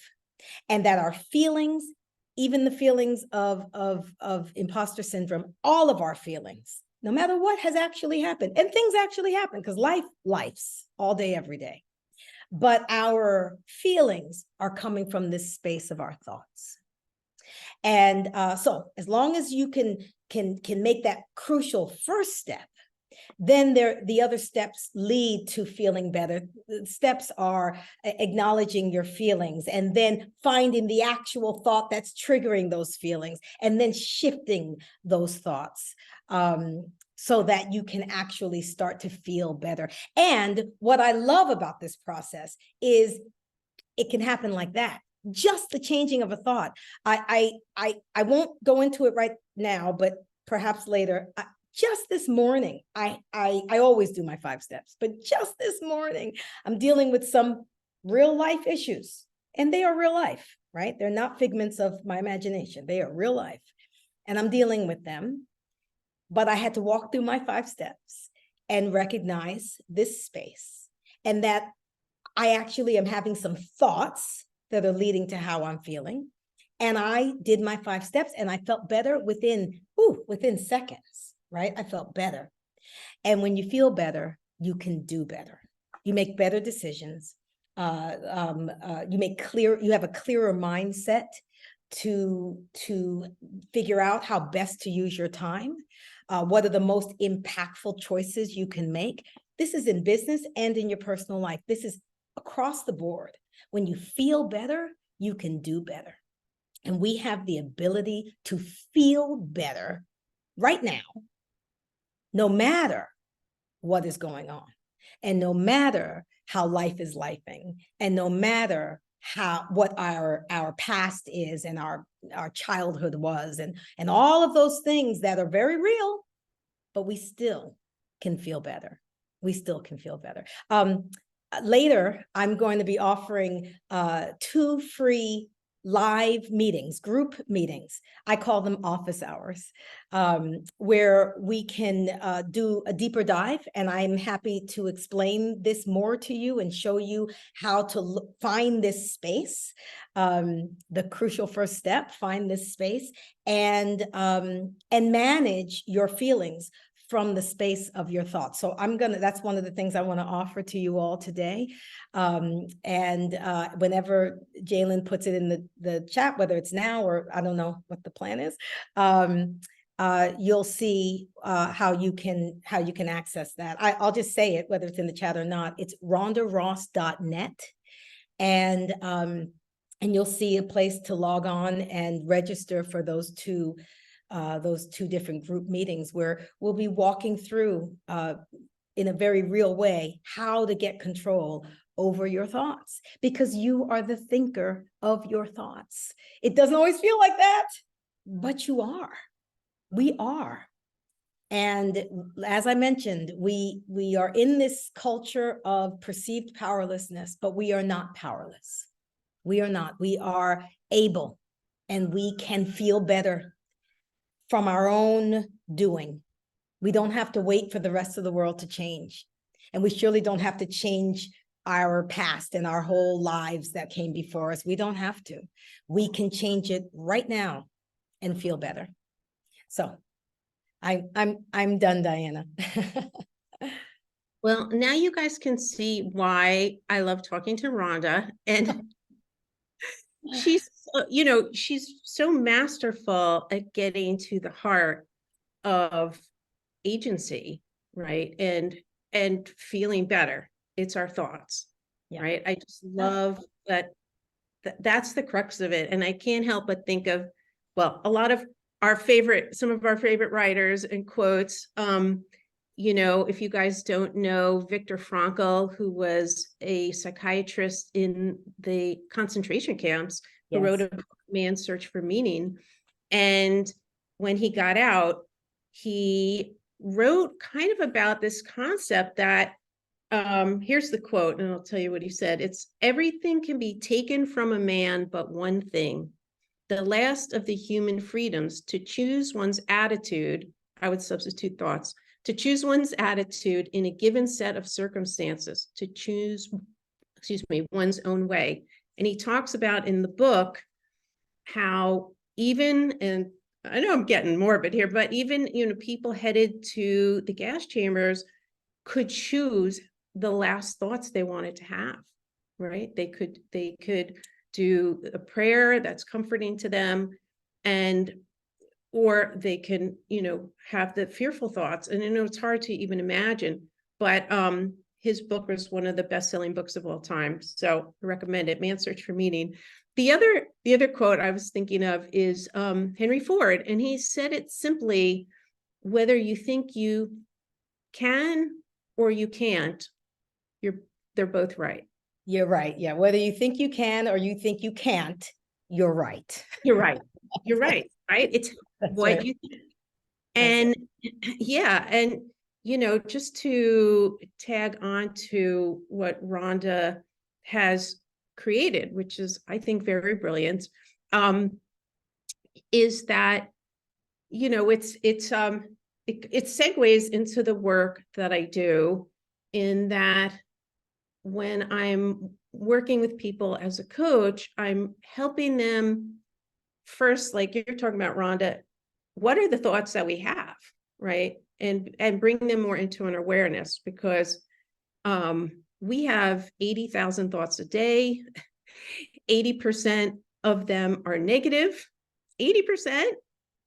and that our feelings, even the feelings of imposter syndrome, all of our feelings, no matter what has actually happened, and things actually happen because life's all day, every day. But our feelings are coming from this space of our thoughts. And so as long as you can make that crucial first step, then the other steps lead to feeling better. The steps are acknowledging your feelings, and then finding the actual thought that's triggering those feelings, and then shifting those thoughts so that you can actually start to feel better. And what I love about this process is it can happen like that. Just the changing of a thought. I won't go into it right now, but perhaps later. Just this morning, I always do my 5 steps, but just this morning, I'm dealing with some real life issues, and they are real life, right? They're not figments of my imagination. They are real life, and I'm dealing with them. But I had to walk through my 5 steps and recognize this space, and that I actually am having some thoughts that are leading to how I'm feeling. And I did my 5 steps, and I felt better within seconds, right? I felt better. And when you feel better, you can do better. You make better decisions. You have a clearer mindset to figure out how best to use your time. What are the most impactful choices you can make? This is in business and in your personal life. This is across the board. When you feel better, you can do better. And we have the ability to feel better right now, no matter what is going on, and no matter how life is lifing, and no matter what our past is, and our childhood was, and all of those things that are very real, but we still can feel better. We still can feel better. Later, I'm going to be offering 2 free live meetings, group meetings. I call them office hours, where we can do a deeper dive. And I'm happy to explain this more to you and show you how to find this space. The crucial first step, find this space and manage your feelings from the space of your thoughts. So that's one of the things I want to offer to you all today. Whenever Jalen puts it in the chat, whether it's now or I don't know what the plan is, you'll see how you can access that. I'll just say it, whether it's in the chat or not. It's rhondaross.net. And you'll see a place to log on and register for those two different group meetings where we'll be walking through in a very real way how to get control over your thoughts, because you are the thinker of your thoughts. It doesn't always feel like that, but you are. We are. And as I mentioned, we are in this culture of perceived powerlessness, but we are not powerless. We are not. We are able, and we can feel better from our own doing. We don't have to wait for the rest of the world to change. And we surely don't have to change our past and our whole lives that came before us. We don't have to. We can change it right now and feel better. So I'm done, Diana. Well, now you guys can see why I love talking to Rhonda. And she's so masterful at getting to the heart of agency, right? And feeling better. It's our thoughts, right? I just love that. That's the crux of it. And I can't help but think of, well, some of our favorite writers and quotes. If you guys don't know Viktor Frankl, who was a psychiatrist in the concentration camps, who wrote a book, Man's Search for Meaning. And when he got out, he wrote kind of about this concept that, here's the quote, and I'll tell you what he said. It's, everything can be taken from a man but one thing, the last of the human freedoms, to choose one's attitude. I would substitute thoughts. To choose one's attitude in a given set of circumstances, to choose, one's own way. And he talks about in the book how even, and I know I'm getting morbid here, but even, people headed to the gas chambers could choose the last thoughts they wanted to have, right? They could do a prayer that's comforting to them, or they can, have the fearful thoughts. And I know it's hard to even imagine, but his book was one of the best-selling books of all time. So I recommend it, Man's Search for Meaning. The other quote I was thinking of is Henry Ford, and he said it simply, whether you think you can or you can't, they're both right. You're right. Yeah. Whether you think you can or you think you can't, you're right. You're right. You're right. Right. It's what you think. And and just to tag on to what Rhonda has created, which is, I think, very brilliant, is that, it segues into the work that I do, in that when I'm working with people as a coach, I'm helping them first, like you're talking about, Rhonda, what are the thoughts that we have, right? And bring them more into an awareness, because we have 80,000 thoughts a day. 80% of them are negative. 80%,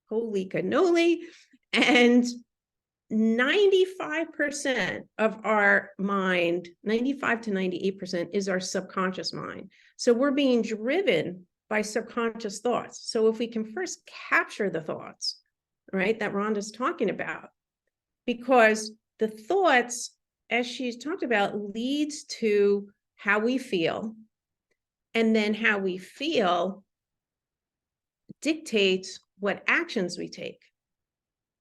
holy cannoli. And 95% of our mind, 95 to 98%, is our subconscious mind. So we're being driven by subconscious thoughts. So if we can first capture the thoughts, right, that Rhonda's talking about, because the thoughts, as she's talked about, leads to how we feel. And then how we feel dictates what actions we take.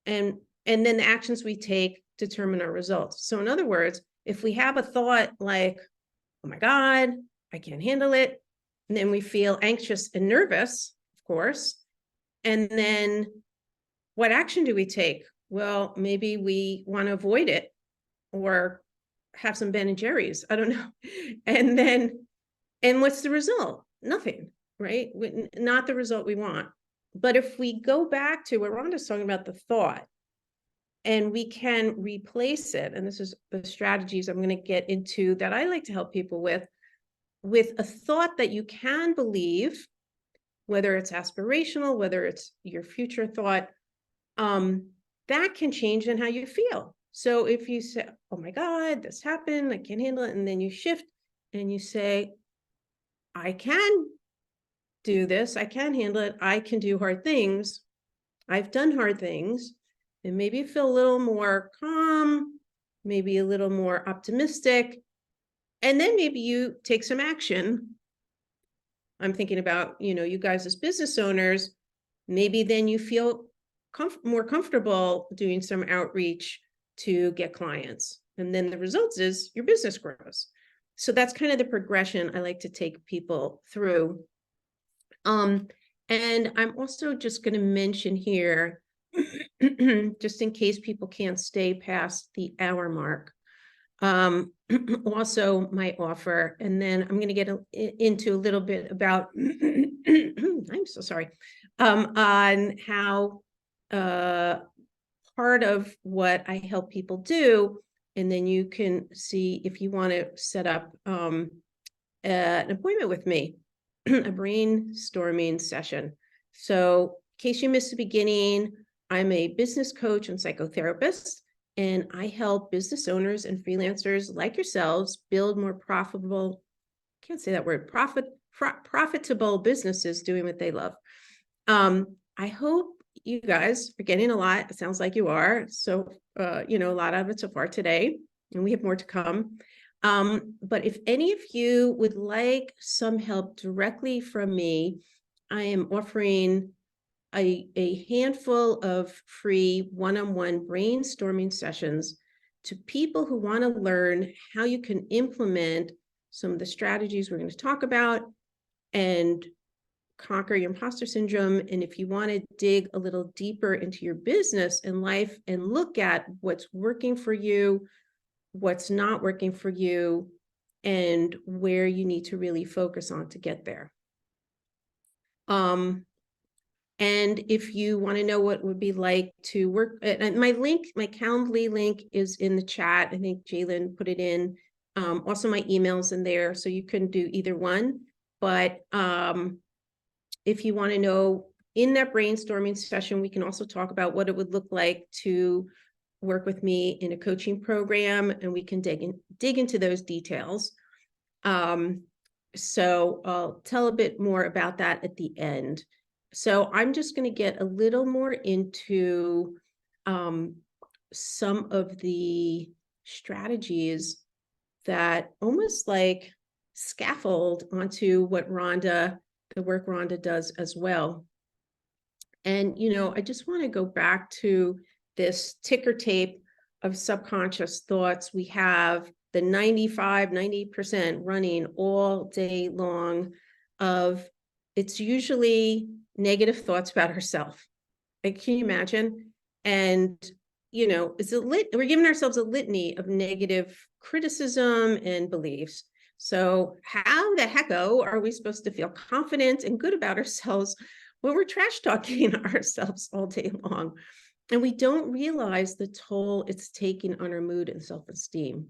And then the actions we take determine our results. So in other words, if we have a thought like, oh my God, I can't handle it, And then we feel anxious and nervous, of course. And then what action do we take? Well, maybe we want to avoid it or have some Ben and Jerry's. I don't know. And what's the result? Nothing, right? Not the result we want. But if we go back to what Rhonda's talking about, the thought, and we can replace it, and this is the strategies I'm going to get into that I like to help people with a thought that you can believe, whether it's aspirational, whether it's your future thought, that can change in how you feel. So if you say, oh my God, this happened, I can't handle it, and then you shift and you say, I can do this, I can handle it, I can do hard things, I've done hard things, and maybe you feel a little more calm, maybe a little more optimistic, and then maybe you take some action. I'm thinking about, you guys as business owners, maybe then you feel more comfortable doing some outreach to get clients. And then the results is your business grows. So that's kind of the progression I like to take people through. And I'm also just going to mention here, just in case people can't stay past the hour mark, also my offer, and then I'm going to get into a little bit about, I'm so sorry, on how part of what I help people do, and then you can see if you want to set up an appointment with me, a brainstorming session. So in case you missed the beginning, I'm a business coach and psychotherapist, and I help business owners and freelancers like yourselves build more profitable, can't say that word, profitable businesses doing what they love. I hope you guys are getting a lot. It sounds like you are. So, a lot of it so far today, and we have more to come. But if any of you would like some help directly from me, I am offering a handful of free one-on-one brainstorming sessions to people who want to learn how you can implement some of the strategies we're going to talk about and conquer your imposter syndrome. And if you want to dig a little deeper into your business and life and look at what's working for you, what's not working for you, and where you need to really focus on to get there. And if you want to know what it would be like to work, and my Calendly link is in the chat. I think Jalen put it in. Also my email's in there, so you can do either one. But if you want to know, in that brainstorming session, we can also talk about what it would look like to work with me in a coaching program, and we can dig into those details. So I'll tell a bit more about that at the end. So I'm just going to get a little more into some of the strategies that almost like scaffold onto what the work Rhonda does as well. And, I just want to go back to this ticker tape of subconscious thoughts. We have the 90% running all day long of, it's usually negative thoughts about ourselves. Like, can you imagine? And, we're giving ourselves a litany of negative criticism and beliefs. So how the hecko are we supposed to feel confident and good about ourselves when we're trash talking ourselves all day long? And we don't realize the toll it's taking on our mood and self-esteem.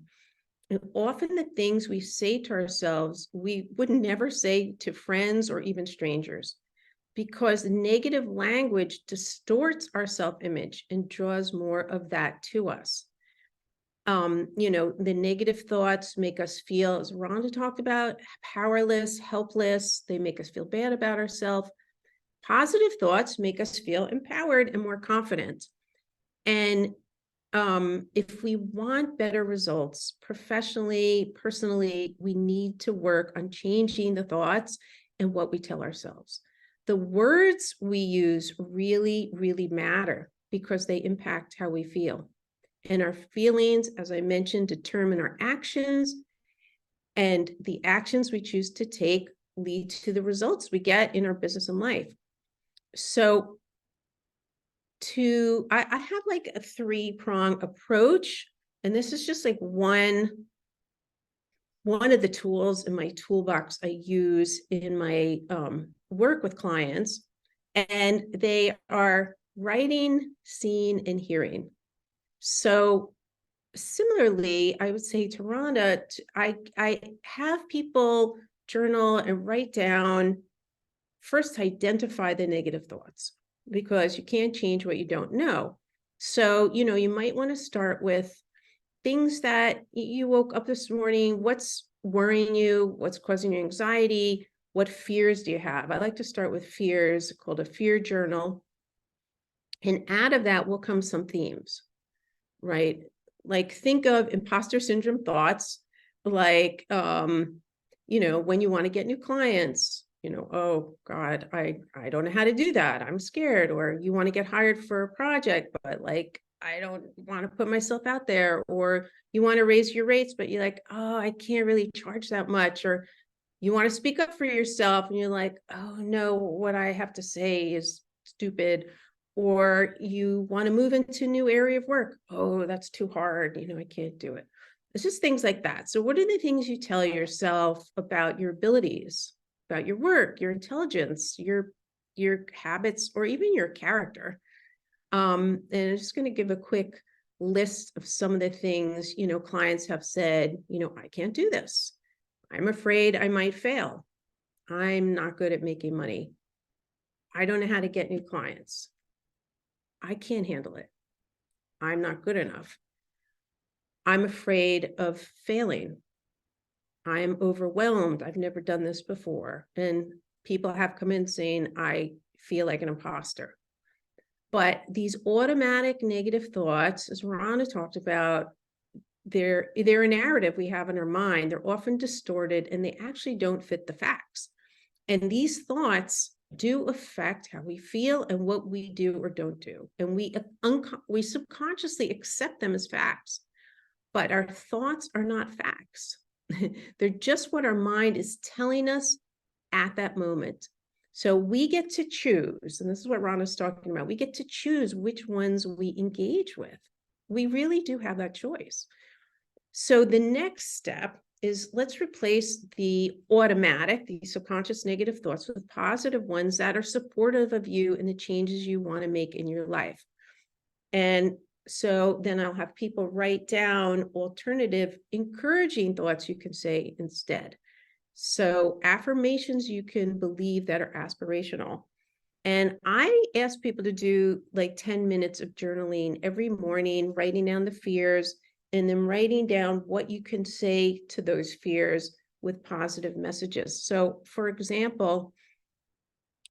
And often the things we say to ourselves, we would never say to friends or even strangers, because negative language distorts our self-image and draws more of that to us. The negative thoughts make us feel, as Rhonda talked about, powerless, helpless. They make us feel bad about ourselves. Positive thoughts make us feel empowered and more confident. And if we want better results professionally, personally, we need to work on changing the thoughts and what we tell ourselves. The words we use really, really matter because they impact how we feel. And our feelings, as I mentioned, determine our actions. And the actions we choose to take lead to the results we get in our business and life. So I have like a 3-prong approach, and this is just like one of the tools in my toolbox I use in my work with clients, and they are writing, seeing, and hearing. So similarly, I would say to Rhonda, I have people journal and write down, first identify the negative thoughts, because you can't change what you don't know. So, you might want to start with things that you woke up this morning, what's worrying you, what's causing you anxiety, what fears do you have? I like to start with fears, called a fear journal. And out of that will come some themes, right? Like think of imposter syndrome thoughts, like, when you want to get new clients, oh God, I don't know how to do that. I'm scared. Or you want to get hired for a project, but like, I don't want to put myself out there. Or you want to raise your rates, but you're like, oh, I can't really charge that much. Or you want to speak up for yourself and you're like, oh no, what I have to say is stupid. Or you want to move into a new area of work. Oh, that's too hard. I can't do it. It's just things like that. So what are the things you tell yourself about your abilities, about your work, your intelligence, your habits, or even your character? And I'm just going to give a quick list of some of the things, clients have said, I can't do this. I'm afraid I might fail. I'm not good at making money. I don't know how to get new clients. I can't handle it. I'm not good enough. I'm afraid of failing. I'm overwhelmed. I've never done this before. And people have come in saying, I feel like an imposter. But these automatic negative thoughts, as Rhonda talked about, they're a narrative we have in our mind. They're often distorted and they actually don't fit the facts. And these thoughts do affect how we feel and what we do or don't do. And we subconsciously accept them as facts, but our thoughts are not facts. They're just what our mind is telling us at that moment. So we get to choose, and this is what Rhonda's talking about. We get to choose which ones we engage with. We really do have that choice. So the next step is, let's replace the automatic, the subconscious negative thoughts with positive ones that are supportive of you and the changes you want to make in your life. And so then I'll have people write down alternative, encouraging thoughts you can say instead. So affirmations you can believe that are aspirational. And I ask people to do like 10 minutes of journaling every morning, writing down the fears, and then writing down what you can say to those fears with positive messages. So for example,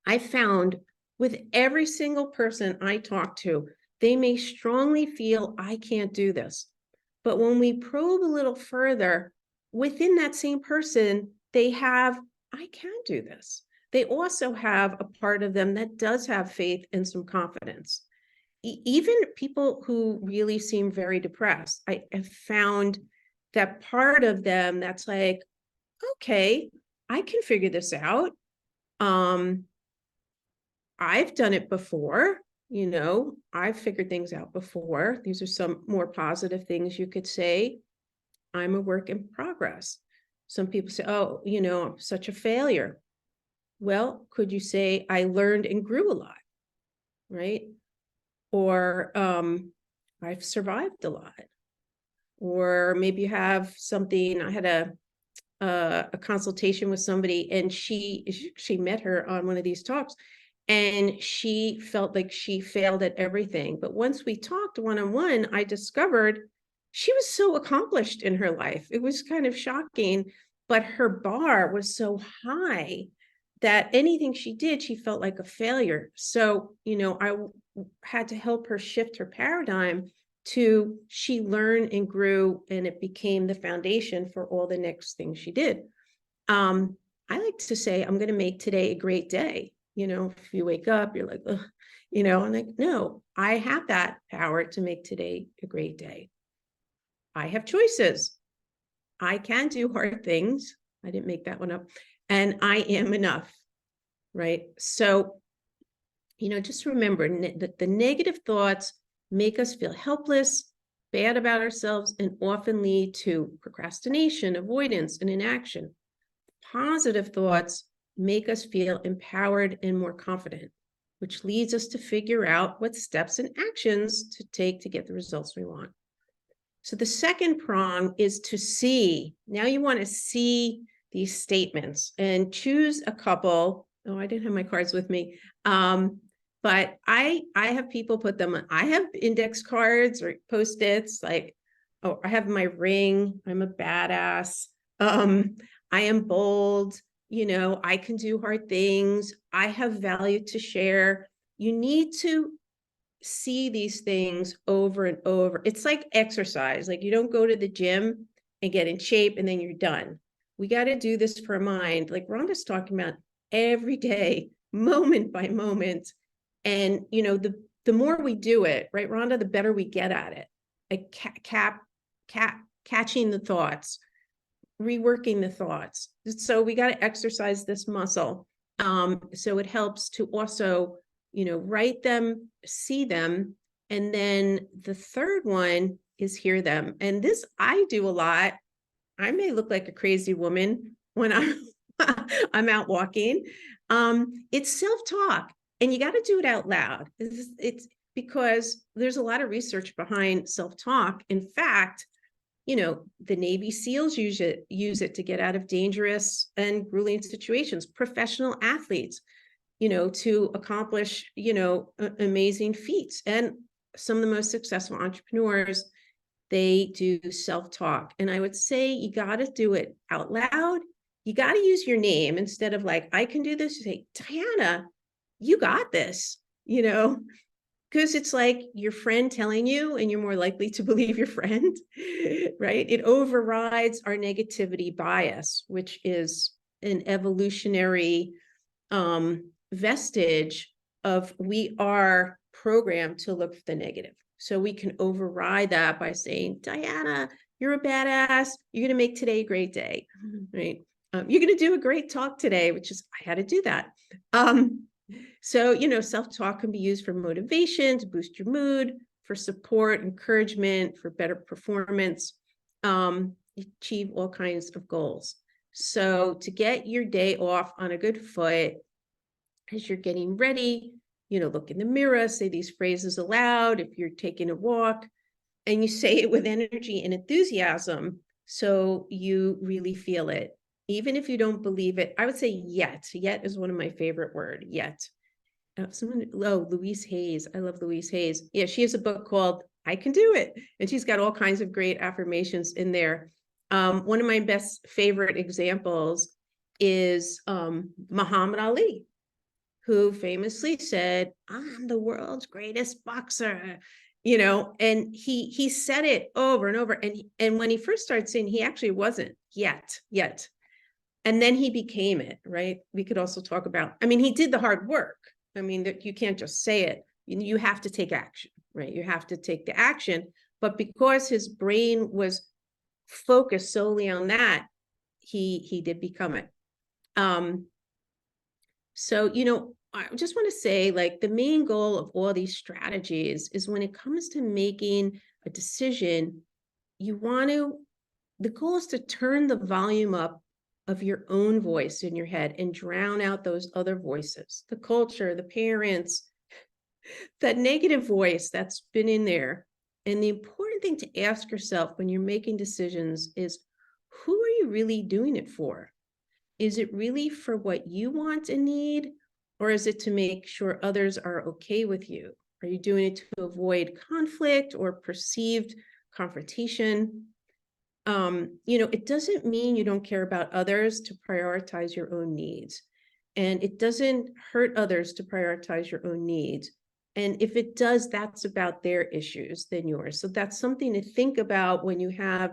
I found with every single person I talk to, they may strongly feel, I can't do this. But when we probe a little further, within that same person, they have, I can do this. They also have a part of them that does have faith and some confidence. Even people who really seem very depressed, I have found that part of them that's like, okay, I can figure this out. I've done it before, I've figured things out before. These are some more positive things you could say. I'm a work in progress. Some people say, oh, I'm such a failure. Well, could you say, I learned and grew a lot, right? Or I've survived a lot. Or maybe you have something, I had a consultation with somebody, and she met her on one of these talks, and she felt like she failed at everything. But once we talked one-on-one, I discovered she was so accomplished in her life. It was kind of shocking, but her bar was so high that anything she did, she felt like a failure. So, I had to help her shift her paradigm to she learned and grew, and it became the foundation for all the next things she did. I like to say, I'm going to make today a great day. If you wake up, you're like, ugh, I'm like, no, I have that power to make today a great day. I have choices. I can do hard things. I didn't make that one up. and I am enough, right? So, just remember that the negative thoughts make us feel helpless, bad about ourselves, and often lead to procrastination, avoidance, and inaction. Positive thoughts make us feel empowered and more confident, which leads us to figure out what steps and actions to take to get the results we want. So the second prong is to see. Now you want to see these statements and choose a couple. Oh, I didn't have my cards with me. But I have people put them on. I have index cards or Post-its, like, oh, I have my ring. I'm a badass. I am bold. I can do hard things. I have value to share. You need to see these things over and over. It's like exercise. Like, you don't go to the gym and get in shape and then you're done. We got to do this for a mind. Like Rhonda's talking about every day, moment by moment. And, the more we do it, right, Rhonda, the better we get at it. Like catching the thoughts, reworking the thoughts. So we got to exercise this muscle. So it helps to also, write them, see them. And then the third one is hear them. And this I do a lot. I may look like a crazy woman when I'm out walking. It's self-talk, and you got to do it out loud. It's because there's a lot of research behind self-talk. In fact, the Navy SEALs use it to get out of dangerous and grueling situations. Professional athletes, to accomplish, amazing feats. And some of the most successful entrepreneurs, they do self-talk. And I would say you got to do it out loud. You got to use your name instead of like, I can do this. You say, Diana, you got this, because it's like your friend telling you, and you're more likely to believe your friend, right? It overrides our negativity bias, which is an evolutionary vestige of we are programmed to look for the negative. So we can override that by saying, Diana, you're a badass. You're going to make today a great day, right? You're going to do a great talk today, which is, I had to do that. So, self-talk can be used for motivation, to boost your mood, for support, encouragement, for better performance, achieve all kinds of goals. So to get your day off on a good foot, as you're getting ready, look in the mirror, say these phrases aloud. If you're taking a walk, and you say it with energy and enthusiasm, so you really feel it. Even if you don't believe it, I would say yet. Yet is one of my favorite words, yet. Louise Hayes. I love Louise Hayes. Yeah, she has a book called I Can Do It. And she's got all kinds of great affirmations in there. One of my best favorite examples is Muhammad Ali, who famously said, I'm the world's greatest boxer, and he said it over and over. And when he first started saying, he actually wasn't yet. And then he became it, right? We could also talk about, he did the hard work. That you can't just say it. You have to take action, right? You have to take the action. But because his brain was focused solely on that, he did become it. So, I just want to say, like, the main goal of all these strategies is when it comes to making a decision, the goal is to turn the volume up of your own voice in your head and drown out those other voices, the culture, the parents, that negative voice that's been in there. And the important thing to ask yourself when you're making decisions is, who are you really doing it for? Is it really for what you want and need? Or is it to make sure others are okay with you? Are you doing it to avoid conflict or perceived confrontation? It doesn't mean you don't care about others to prioritize your own needs. And it doesn't hurt others to prioritize your own needs. And if it does, that's about their issues than yours. So that's something to think about when you have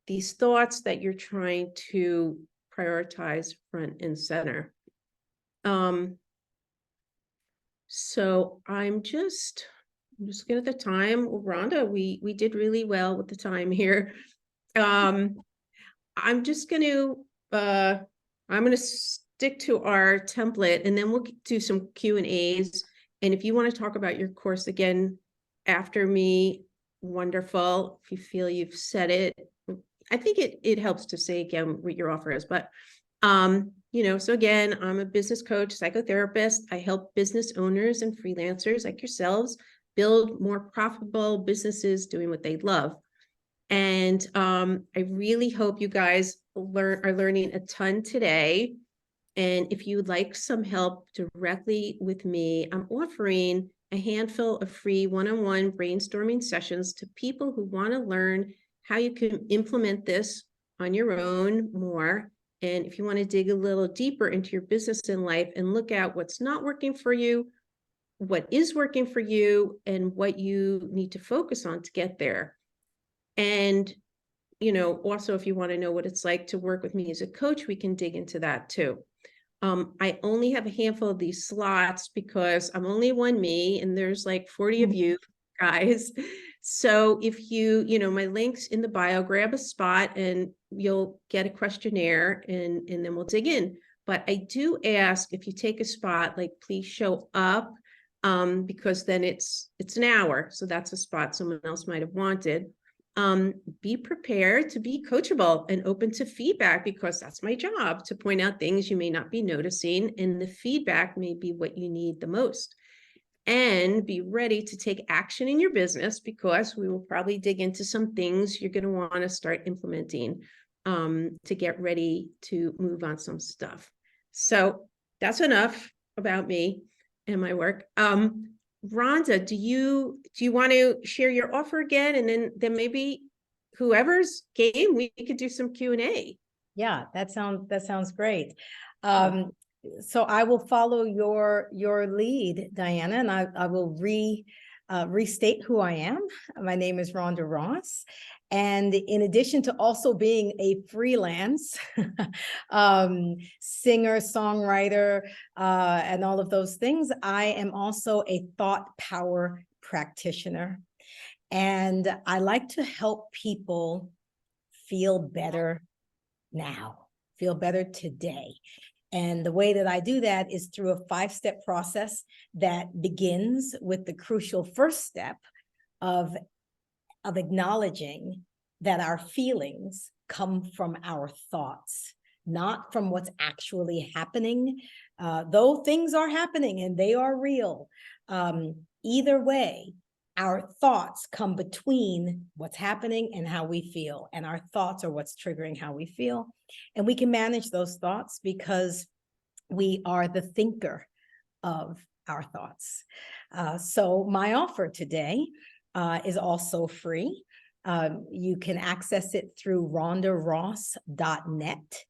these thoughts that you're trying to prioritize front and center. So I'm just looking at the time. Rhonda, we did really well with the time here. I'm just going to I'm going to stick to our template, and then we'll do some Q&As. And if you want to talk about your course again after me, wonderful. If you feel you've said it, I think it helps to say again what your offer is. But so again, I'm a business coach, psychotherapist. I help business owners and freelancers like yourselves build more profitable businesses doing what they love. And I really hope you guys are learning a ton today. And if you would like some help directly with me, I'm offering a handful of free one-on-one brainstorming sessions to people who want to learn how you can implement this on your own more. And if you want to dig a little deeper into your business and life and look at what's not working for you, what is working for you, and what you need to focus on to get there. And, also if you want to know what it's like to work with me as a coach, we can dig into that too. I only have a handful of these slots because I'm only one me and there's like 40 of you guys. So if my link's in the bio, grab a spot and you'll get a questionnaire and then we'll dig in. But I do ask, if you take a spot, like please show up, because then it's an hour. So that's a spot someone else might have wanted. Be prepared to be coachable and open to feedback, because that's my job, to point out things you may not be noticing, and the feedback may be what you need the most. And be ready to take action in your business, because we will probably dig into some things you're going to want to start implementing to get ready to move on some stuff. So that's enough about me and my work. Rhonda, do you want to share your offer again, and then maybe whoever's game, we could do some Q&A. Yeah, that sounds great. So I will follow your lead, Diana, and I will restate who I am. My name is Rhonda Ross. And in addition to also being a freelance singer, songwriter, and all of those things, I am also a thought power practitioner. And I like to help people feel better now, feel better today. And the way that I do that is through a 5-step process that begins with the crucial first step of acknowledging that our feelings come from our thoughts, not from what's actually happening, though things are happening and they are real. Either way, our thoughts come between what's happening and how we feel, and our thoughts are what's triggering how we feel. And we can manage those thoughts because we are the thinker of our thoughts. So my offer today is also free. You can access it through rhondaross.net,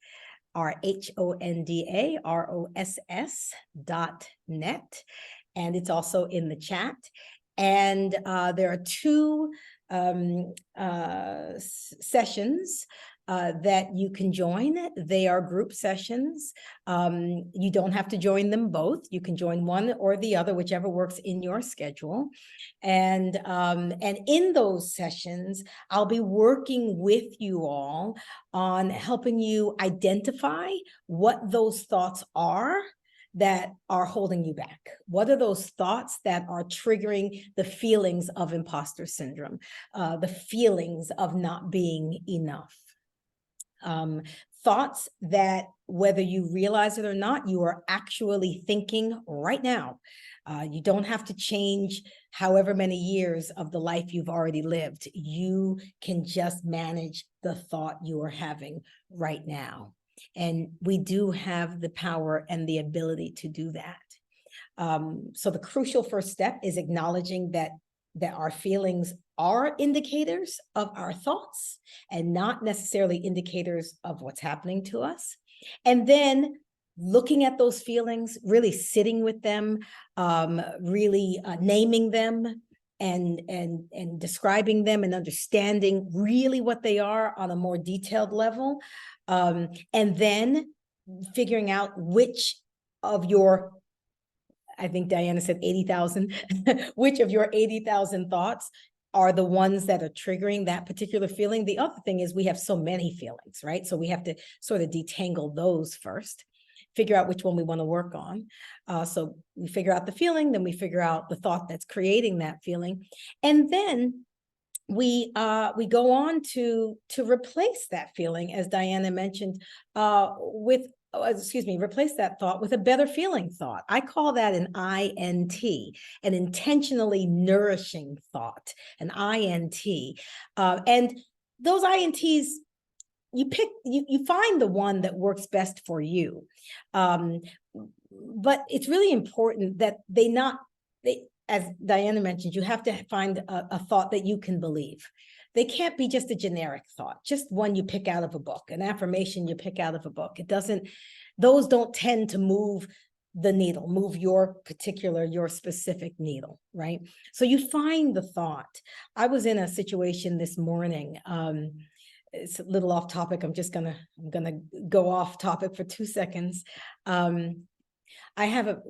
RHONDAROSS.net, and it's also in the chat. And there are 2 sessions that you can join. They are group sessions. You don't have to join them both. You can join one or the other, whichever works in your schedule. And in those sessions, I'll be working with you all on helping you identify what those thoughts are that are holding you back. What are those thoughts that are triggering the feelings of imposter syndrome, the feelings of not being enough? Thoughts that, whether you realize it or not, you are actually thinking right now. You don't have to change however many years of the life you've already lived. You can just manage the thought you are having right now. And we do have the power and the ability to do that. So the crucial first step is acknowledging that our feelings are indicators of our thoughts and not necessarily indicators of what's happening to us. And then looking at those feelings, really sitting with them, really naming them and describing them and understanding really what they are on a more detailed level. And then figuring out which of your, I think Diana said 80,000, which of your 80,000 thoughts are the ones that are triggering that particular feeling. The other thing is we have so many feelings, right? So we have to sort of detangle those first, figure out which one we want to work on. So we figure out the feeling, then we figure out the thought that's creating that feeling. And then we go on to replace that feeling, as Diana mentioned, replace that thought with a better feeling thought. I call that an INT, an intentionally nourishing thought, an INT. And those INTs, you find the one that works best for you. But it's really important that as Diana mentioned, you have to find a thought that you can believe. They can't be just a generic thought, just one you pick out of a book, an affirmation you pick out of a book. Those don't tend to move the needle, move your specific needle, right? So you find the thought. I was in a situation this morning. It's a little off topic. I'm gonna go off topic for 2 seconds. I have a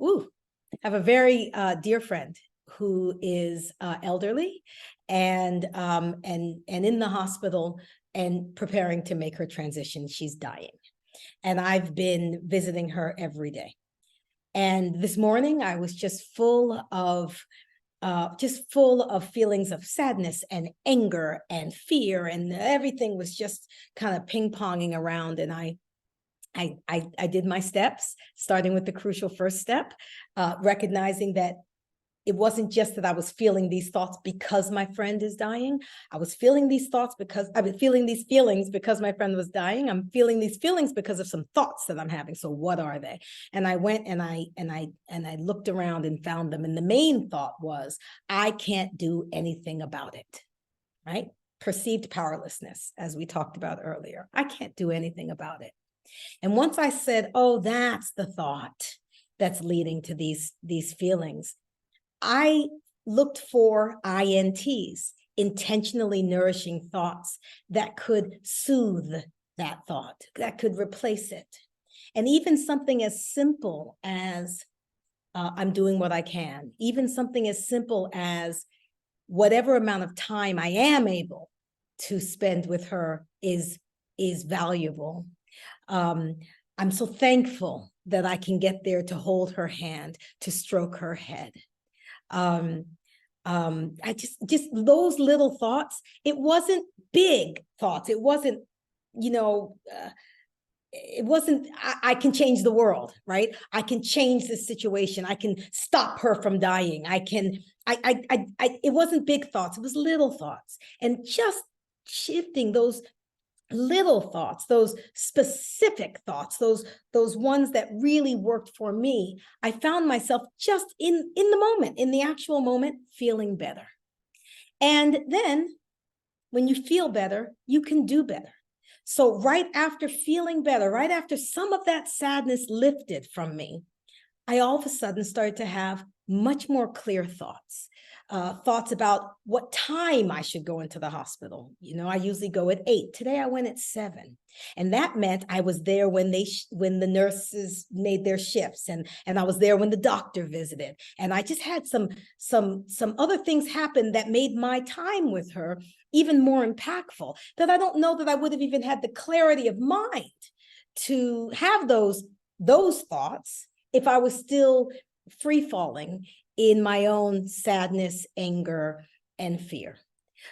very dear friend who is elderly and in the hospital and preparing to make her transition. She's dying. And I've been visiting her every day. And this morning I was just full of feelings of sadness and anger and fear, and everything was just kind of ping-ponging around. And I did my steps, starting with the crucial first step, recognizing that it wasn't just that I was feeling these thoughts because my friend is dying. I was feeling these thoughts because I've been feeling these feelings because my friend was dying. I'm feeling these feelings because of some thoughts that I'm having. So what are they? And I went and I looked around and found them. And the main thought was, I can't do anything about it, right? Perceived powerlessness, as we talked about earlier. I can't do anything about it. And once I said, oh, that's the thought that's leading to these feelings, I looked for INTs, intentionally nourishing thoughts that could soothe that thought, that could replace it. And even something as simple as I'm doing what I can, even something as simple as whatever amount of time I am able to spend with her is valuable. I'm so thankful that I can get there to hold her hand, to stroke her head. I just those little thoughts. It wasn't big thoughts. It wasn't, it wasn't, I can change the world, right? I can change this situation. I can stop her from dying. It wasn't big thoughts. It was little thoughts. And just shifting those little thoughts, those specific thoughts, those ones that really worked for me, I found myself just in the moment, in the actual moment, feeling better. And then when you feel better, you can do better. So right after feeling better, right after some of that sadness lifted from me, I all of a sudden started to have much more clear thoughts. Thoughts about what time I should go into the hospital. I usually go at 8. Today I went at 7. And that meant I was there when the nurses made their shifts, and I was there when the doctor visited. And I just had some other things happen that made my time with her even more impactful, that I don't know that I would have even had the clarity of mind to have those thoughts if I was still free falling in my own sadness, anger, and fear.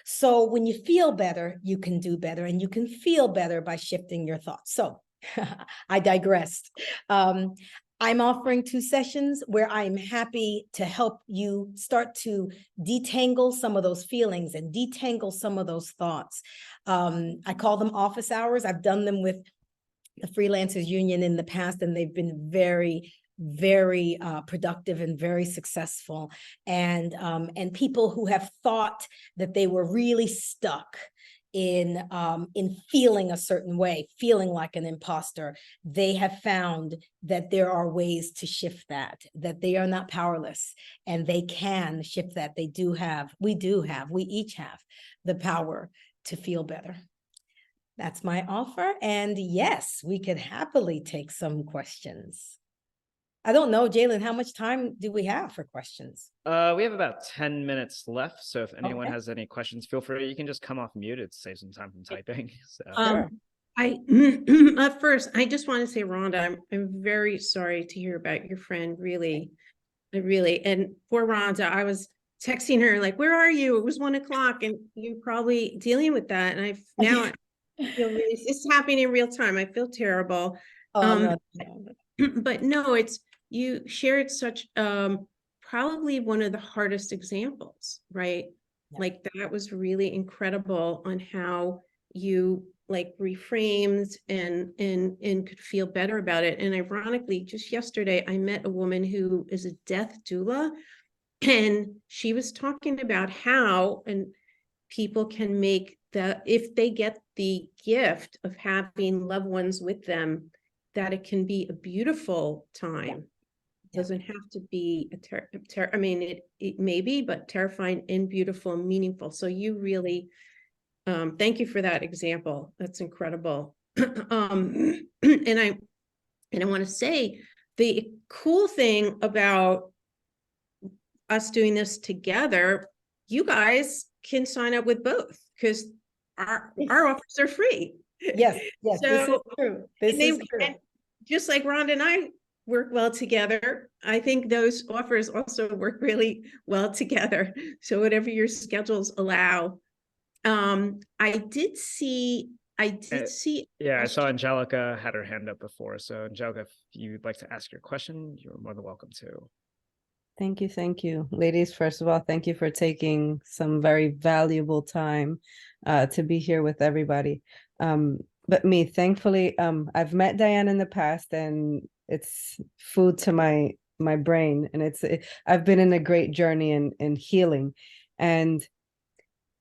So when you feel better, you can do better, and you can feel better by shifting your thoughts. So I digressed. I'm offering 2 sessions where I'm happy to help you start to detangle some of those feelings and detangle some of those thoughts. I call them office hours. I've done them with the Freelancers Union in the past, and they've been very productive and very successful. And people who have thought that they were really stuck in feeling a certain way, feeling like an imposter, they have found that there are ways to shift that they are not powerless, and they can shift that. We each have the power to feel better. That's my offer. And yes, we could happily take some questions. I don't know, Jalen, how much time do we have for questions? We have about 10 minutes left. So if anyone Okay. has any questions, feel free. You can just come off mute. It saves some time from typing. So Sure. I at first, I just want to say, Rhonda, I'm very sorry to hear about your friend. Really, and for Rhonda, I was texting her like, "Where are you?" It was 1 o'clock, and you're probably dealing with that. And I feel really, it's happening in real time. I feel terrible. Oh, Um, no. but no, it's, you shared such probably one of the hardest examples, right? Yeah. Like that was really incredible on how you like reframed and could feel better about it. And ironically, just yesterday I met a woman who is a death doula, and she was talking about how and people can make the, if they get the gift of having loved ones with them, that it can be a beautiful time. Yeah. Doesn't have to be I mean, it may be, but terrifying and beautiful and meaningful. So you really, thank you for that example. That's incredible. And I want to say the cool thing about us doing this together, you guys can sign up with both because our offers are free. Yes, yes, this is So true. This and they, is true. and just like Rhonda and I work well together, I think those offers also work really well together. So whatever your schedules allow. I did see yeah, I saw Angelica had her hand up before. So Angelica, if you'd like to ask your question, you're more than welcome to. Thank you. Thank you. Ladies, first of all, thank you for taking some very valuable time to be here with everybody. But me, thankfully, I've met Diane in the past, and it's food to my brain, and I've been in a great journey in healing, and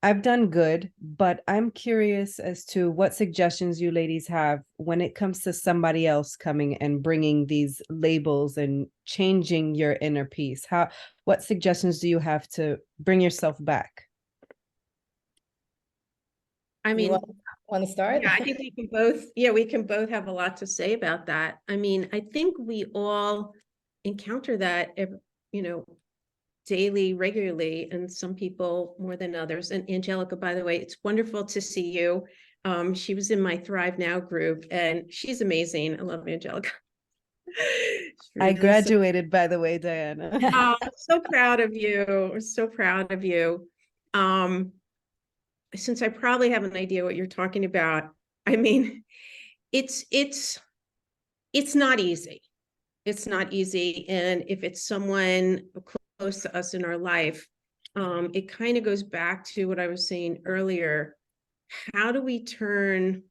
I've done good, but I'm curious as to what suggestions you ladies have when it comes to somebody else coming and bringing these labels and changing your inner peace. What suggestions do you have to bring yourself back? I mean, want to start? yeah, I think we can both have a lot to say about that. I mean, I think we all encounter that, daily, regularly, and some people more than others. And Angelica, by the way, it's wonderful to see you. She was in my Thrive Now group, and she's amazing. I love Angelica. I graduated, by the way, Diana. Oh, I'm so proud of you. I'm so proud of you. Since I probably have an idea what you're talking about, I mean, it's not easy. It's not easy. And if it's someone close to us in our life, it kind of goes back to what I was saying earlier. How do we turn,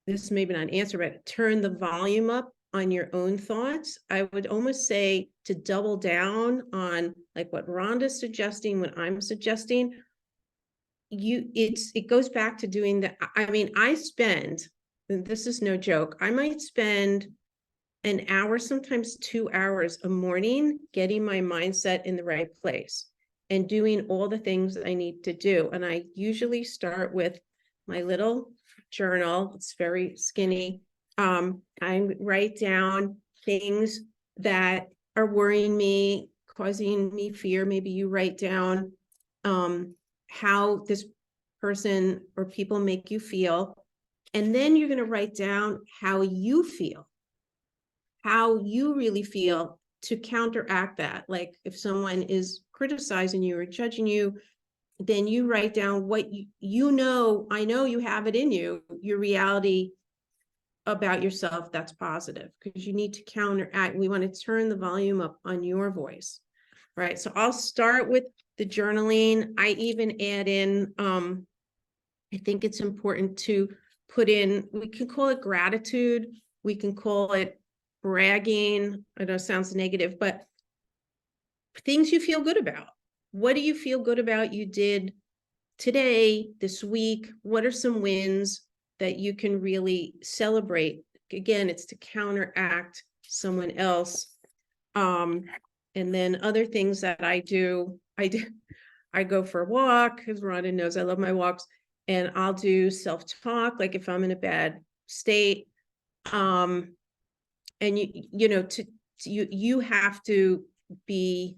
this may be not an answer, but turn the volume up on your own thoughts? I would almost say to double down on like what Rhonda's suggesting, what I'm suggesting. It goes back to doing that. I mean, I spend, and this is no joke, I might spend an hour, sometimes 2 hours a morning, getting my mindset in the right place and doing all the things that I need to do. And I usually start with my little journal. It's very skinny. I write down things that are worrying me, causing me fear. Maybe you write down how this person or people make you feel. And then you're going to write down how you feel, how you really feel, to counteract that. Like if someone is criticizing you or judging you, then you write down what I know you have it in you, your reality about yourself that's positive, because you need to counteract. We want to turn the volume up on your voice, right? So I'll start with the journaling. I even add in, I think it's important to put in, we can call it gratitude, we can call it bragging. I know it sounds negative, but things you feel good about. What do you feel good about you did today, this week? What are some wins that you can really celebrate? Again, it's to counteract someone else. And then other things that I do, I go for a walk, because Rhonda knows I love my walks, and I'll do self-talk, like if I'm in a bad state. And you have to be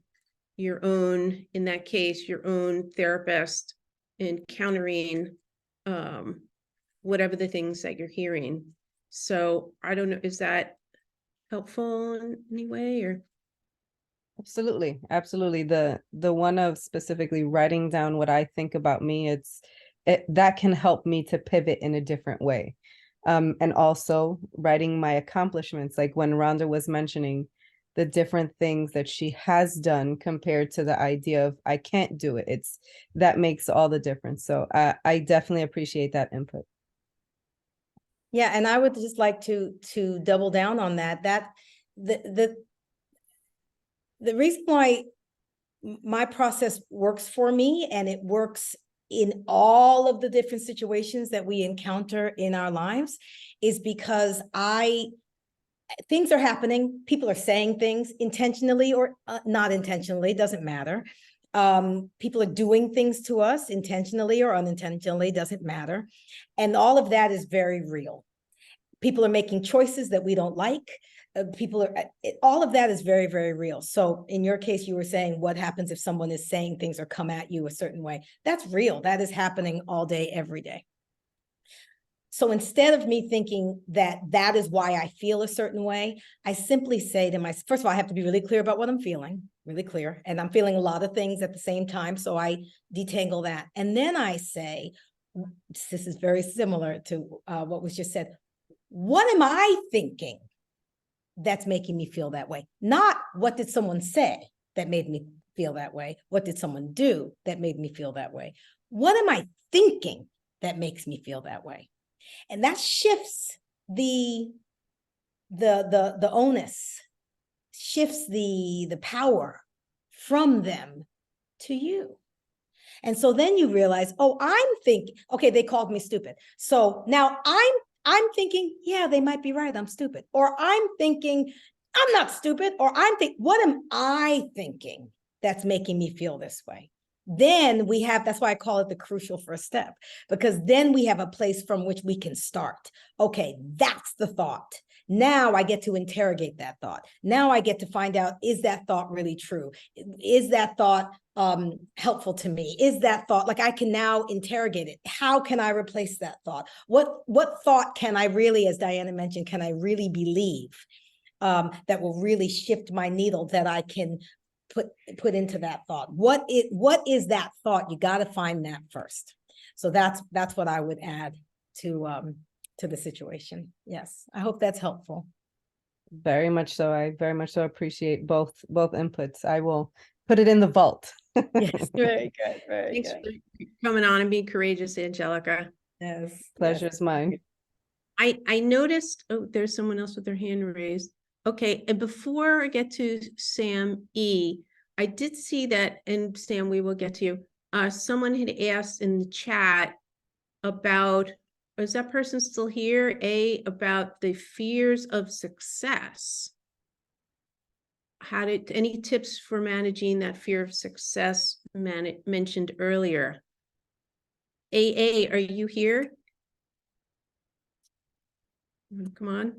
your own, in that case, your own therapist in countering whatever the things that you're hearing. So I don't know, is that helpful in any way, or? Absolutely. Absolutely. The one of specifically writing down what I think about me, that can help me to pivot in a different way. And also writing my accomplishments, like when Rhonda was mentioning the different things that she has done compared to the idea of I can't do it. That makes all the difference. So I definitely appreciate that input. Yeah, and I would just like to double down on that. That the reason why my process works for me, and it works in all of the different situations that we encounter in our lives, is because things are happening. People are saying things intentionally or not intentionally, doesn't matter. People are doing things to us intentionally or unintentionally, doesn't matter. And all of that is very real. People are making choices that we don't like. All of that is very, very real. So in your case, you were saying, what happens if someone is saying things or come at you a certain way? That's real. That is happening all day, every day. So instead of me thinking that is why I feel a certain way, I simply say to myself, first of all, I have to be really clear about what I'm feeling, really clear. And I'm feeling a lot of things at the same time. So I detangle that. And then I say, this is very similar to what was just said. What am I thinking that's making me feel that way? Not what did someone say that made me feel that way? What did someone do that made me feel that way? What am I thinking that makes me feel that way? And that shifts the onus, shifts the power from them to you. And so then you realize, oh, I'm thinking, okay, they called me stupid. So now I'm thinking, yeah, they might be right, I'm stupid. Or I'm thinking, I'm not stupid. Or what am I thinking that's making me feel this way? Then we have, that's why I call it the crucial first step, because then we have a place from which we can start. Okay, that's the thought. Now I get to interrogate that thought. Now I get to find out, is that thought really true? Is that thought helpful to me? Is that thought, like I can now interrogate it. How can I replace that thought? What thought can I really, as Diana mentioned, can I really believe that will really shift my needle, that I can put into that thought? What is that thought? You got to find that first. So that's what I would add to the situation. Yes, I hope that's helpful. Very much so. I very much so appreciate both inputs. I will put it in the vault. Yes, very good. Very Thanks good. for coming on and being courageous, Angelica. Yes, Pleasure is mine. I noticed, oh, there's someone else with their hand raised. Okay, and before I get to Sam E, I did see that, and Sam, we will get to you. Someone had asked in the chat about, is that person still here? About the fears of success. Any tips for managing that fear of success mentioned earlier? AA, are you here? Come on.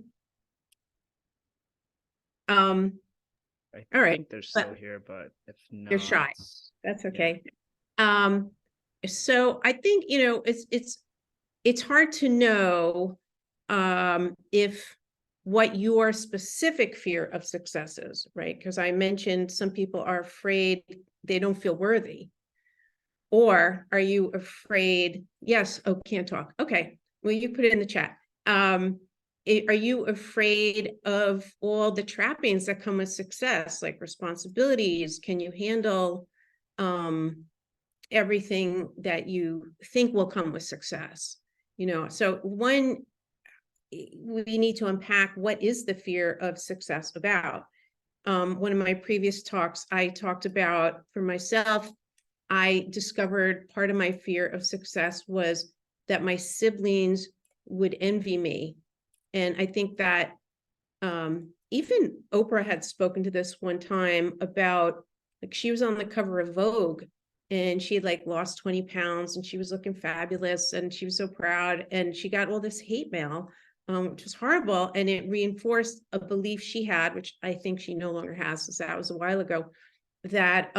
All right. I think they're still here, but if not, they're shy. That's okay. Yeah. So I think, it's hard to know if what your specific fear of success is, right? Because I mentioned some people are afraid they don't feel worthy. Or are you afraid? Yes. Oh, can't talk. Okay. Well, you put it in the chat. Are you afraid of all the trappings that come with success, like responsibilities? Can you handle everything that you think will come with success? So we need to unpack, what is the fear of success about? One of my previous talks, I talked about, for myself, I discovered part of my fear of success was that my siblings would envy me. And I think that even Oprah had spoken to this one time about, like, she was on the cover of Vogue and she had lost 20 pounds and she was looking fabulous and she was so proud, and she got all this hate mail which was horrible. And it reinforced a belief she had, which I think she no longer has, because that was a while ago, that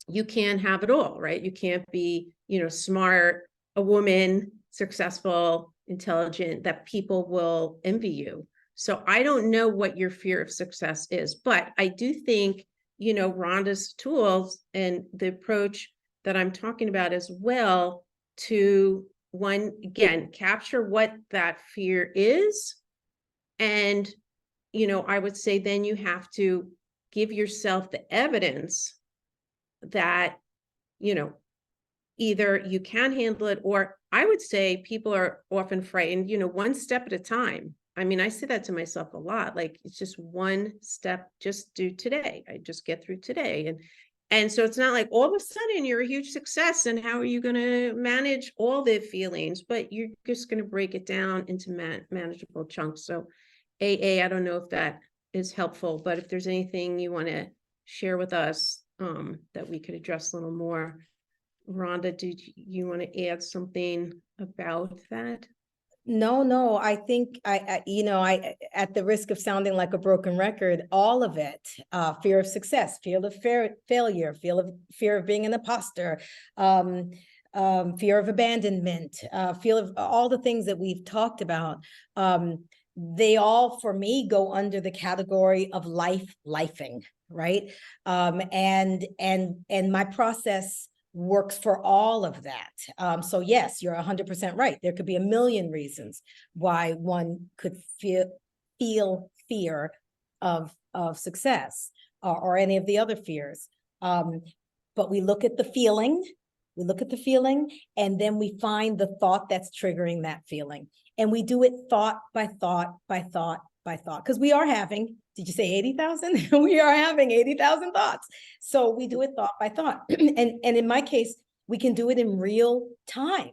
you can't have it all, right? You can't be, smart, a woman, successful, intelligent, that people will envy you. So I don't know what your fear of success is, but I do think, Rhonda's tools and the approach that I'm talking about as well, to one, again, capture what that fear is. And, I would say then you have to give yourself the evidence that, either you can handle it, or I would say people are often frightened, one step at a time. I mean, I say that to myself a lot, like, it's just one step, just do today. I just get through today. And so it's not like all of a sudden you're a huge success and how are you going to manage all the feelings, but you're just going to break it down into manageable chunks. So I don't know if that is helpful, but if there's anything you want to share with us that we could address a little more. Rhonda, did you want to add something about that? No, I think I at the risk of sounding like a broken record, all of it, fear of success, fear of failure, fear of being an imposter, fear of abandonment, fear of all the things that we've talked about. They all, for me, go under the category of lifing, right? And my process works for all of that. So yes, you're 100% right. There could be a million reasons why one could feel fear of success or any of the other fears. But we look at the feeling, and then we find the thought that's triggering that feeling. And we do it thought by thought by thought by thought, because we are having, did you say 80,000? We are having 80,000 thoughts. So we do it thought by thought. And in my case, we can do it in real time.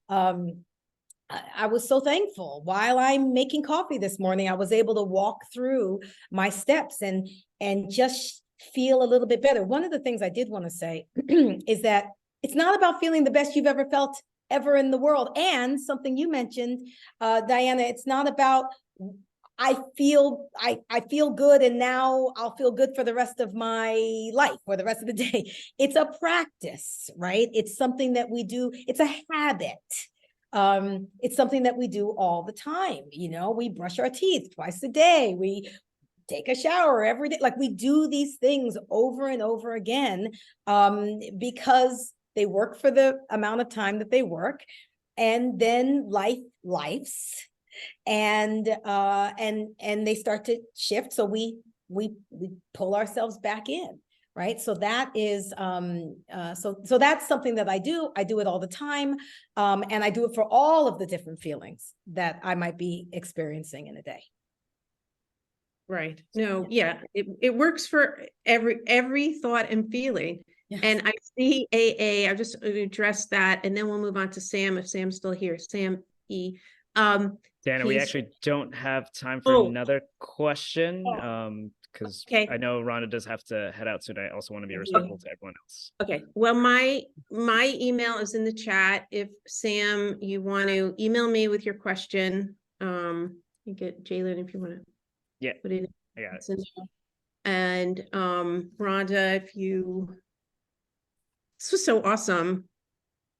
I was so thankful. While I'm making coffee this morning, I was able to walk through my steps and just feel a little bit better. One of the things I did want to say is that it's not about feeling the best you've ever felt ever in the world. And something you mentioned, Diana, it's not about I feel good and now I'll feel good for the rest of my life or the rest of the day. It's a practice, right? It's something that we do. It's a habit. It's something that we do all the time. We brush our teeth twice a day. We take a shower every day. Like, we do these things over and over again because they work for the amount of time that they work. And then life's and they start to shift. So we pull ourselves back in, right? So that is so that's something that I do it all the time, and I do it for all of the different feelings that I might be experiencing in a day. Right. No, yeah, it works for every thought and feeling. Yes. And I see I'll just address that, and then we'll move on to Sam, if Sam's still here. Sam E. Dana, we actually don't have time for another question because I know Rhonda does have to head out soon. I also want to be respectful to everyone else. Okay. Well, my email is in the chat. If Sam, you want to email me with your question, you get Jalen if you want to. Yeah, put it. I got it. And Rhonda, if you. This was so awesome.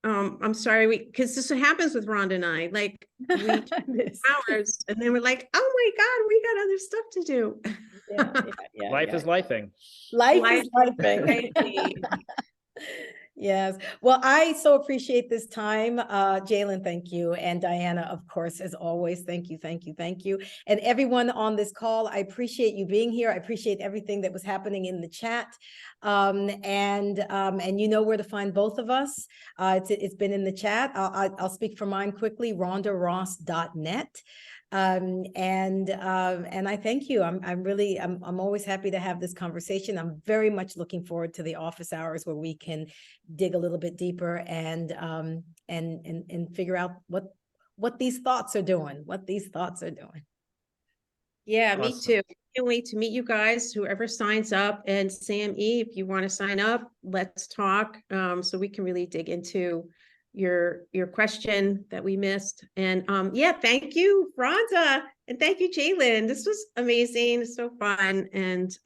I'm sorry, because this happens with Rhonda and I, like, we hours and then we're like, oh my God, we got other stuff to do. Life is lifing. Life is lifing. Yes. Well, I so appreciate this time. Jalen, thank you. And Diana, of course, as always, thank you. And everyone on this call, I appreciate you being here. I appreciate everything that was happening in the chat. And you know where to find both of us. It's been in the chat. I'll speak for mine quickly, rhondaross.net. And I thank you. I'm always happy to have this conversation. I'm very much looking forward to the office hours where we can dig a little bit deeper and figure out what these thoughts are doing. Yeah, awesome. Me too. Can't wait to meet you guys, whoever signs up. And Sam E, if you want to sign up, let's talk so we can really dig into your question that we missed. And yeah, thank you, Rhonda, and thank you, Jalen. This was amazing, so fun, and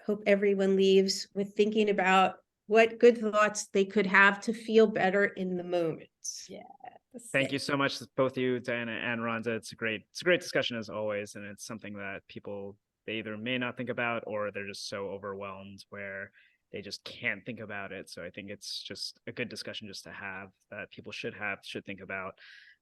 hope everyone leaves with thinking about what good thoughts they could have to feel better in the moment. Yeah. Thank you so much, both you, Diana and Rhonda. It's a great discussion as always, and it's something that people, they either may not think about, or they're just so overwhelmed where they just can't think about it. So I think it's just a good discussion just to have, that people should think about,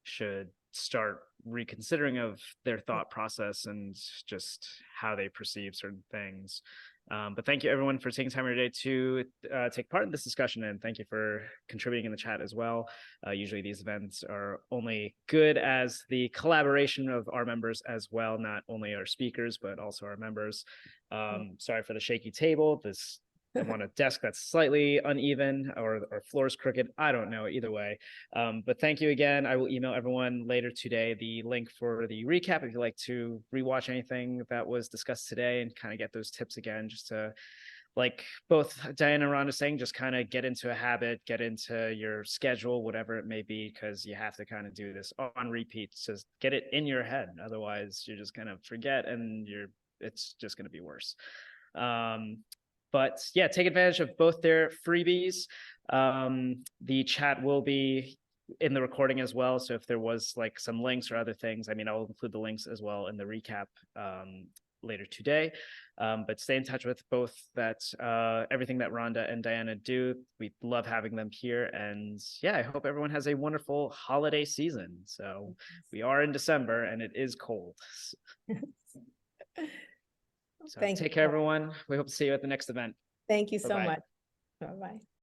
should start reconsidering of their thought process and just how they perceive certain things. But thank you everyone for taking time today to take part in this discussion, and thank you for contributing in the chat as well. Usually these events are only good as the collaboration of our members as well, not only our speakers, but also our members. Sorry for the shaky table. I'm on a desk that's slightly uneven, or floor's crooked. I don't know, either way. But thank you again. I will email everyone later today the link for the recap if you'd like to rewatch anything that was discussed today and kind of get those tips again, just to, like both Diana and Rhonda saying, just kind of get into a habit, get into your schedule, whatever it may be, because you have to kind of do this on repeat. Just get it in your head. Otherwise, you're just going to forget, and it's just going to be worse. But yeah, take advantage of both their freebies. The chat will be in the recording as well. So if there was like some links or other things, I mean, I'll include the links as well in the recap later today. But stay in touch with both everything that Rhonda and Diana do. We love having them here. And yeah, I hope everyone has a wonderful holiday season. So we are in December and it is cold. So take care, everyone. We hope to see you at the next event. Thank you so Bye-bye. much. Bye-bye.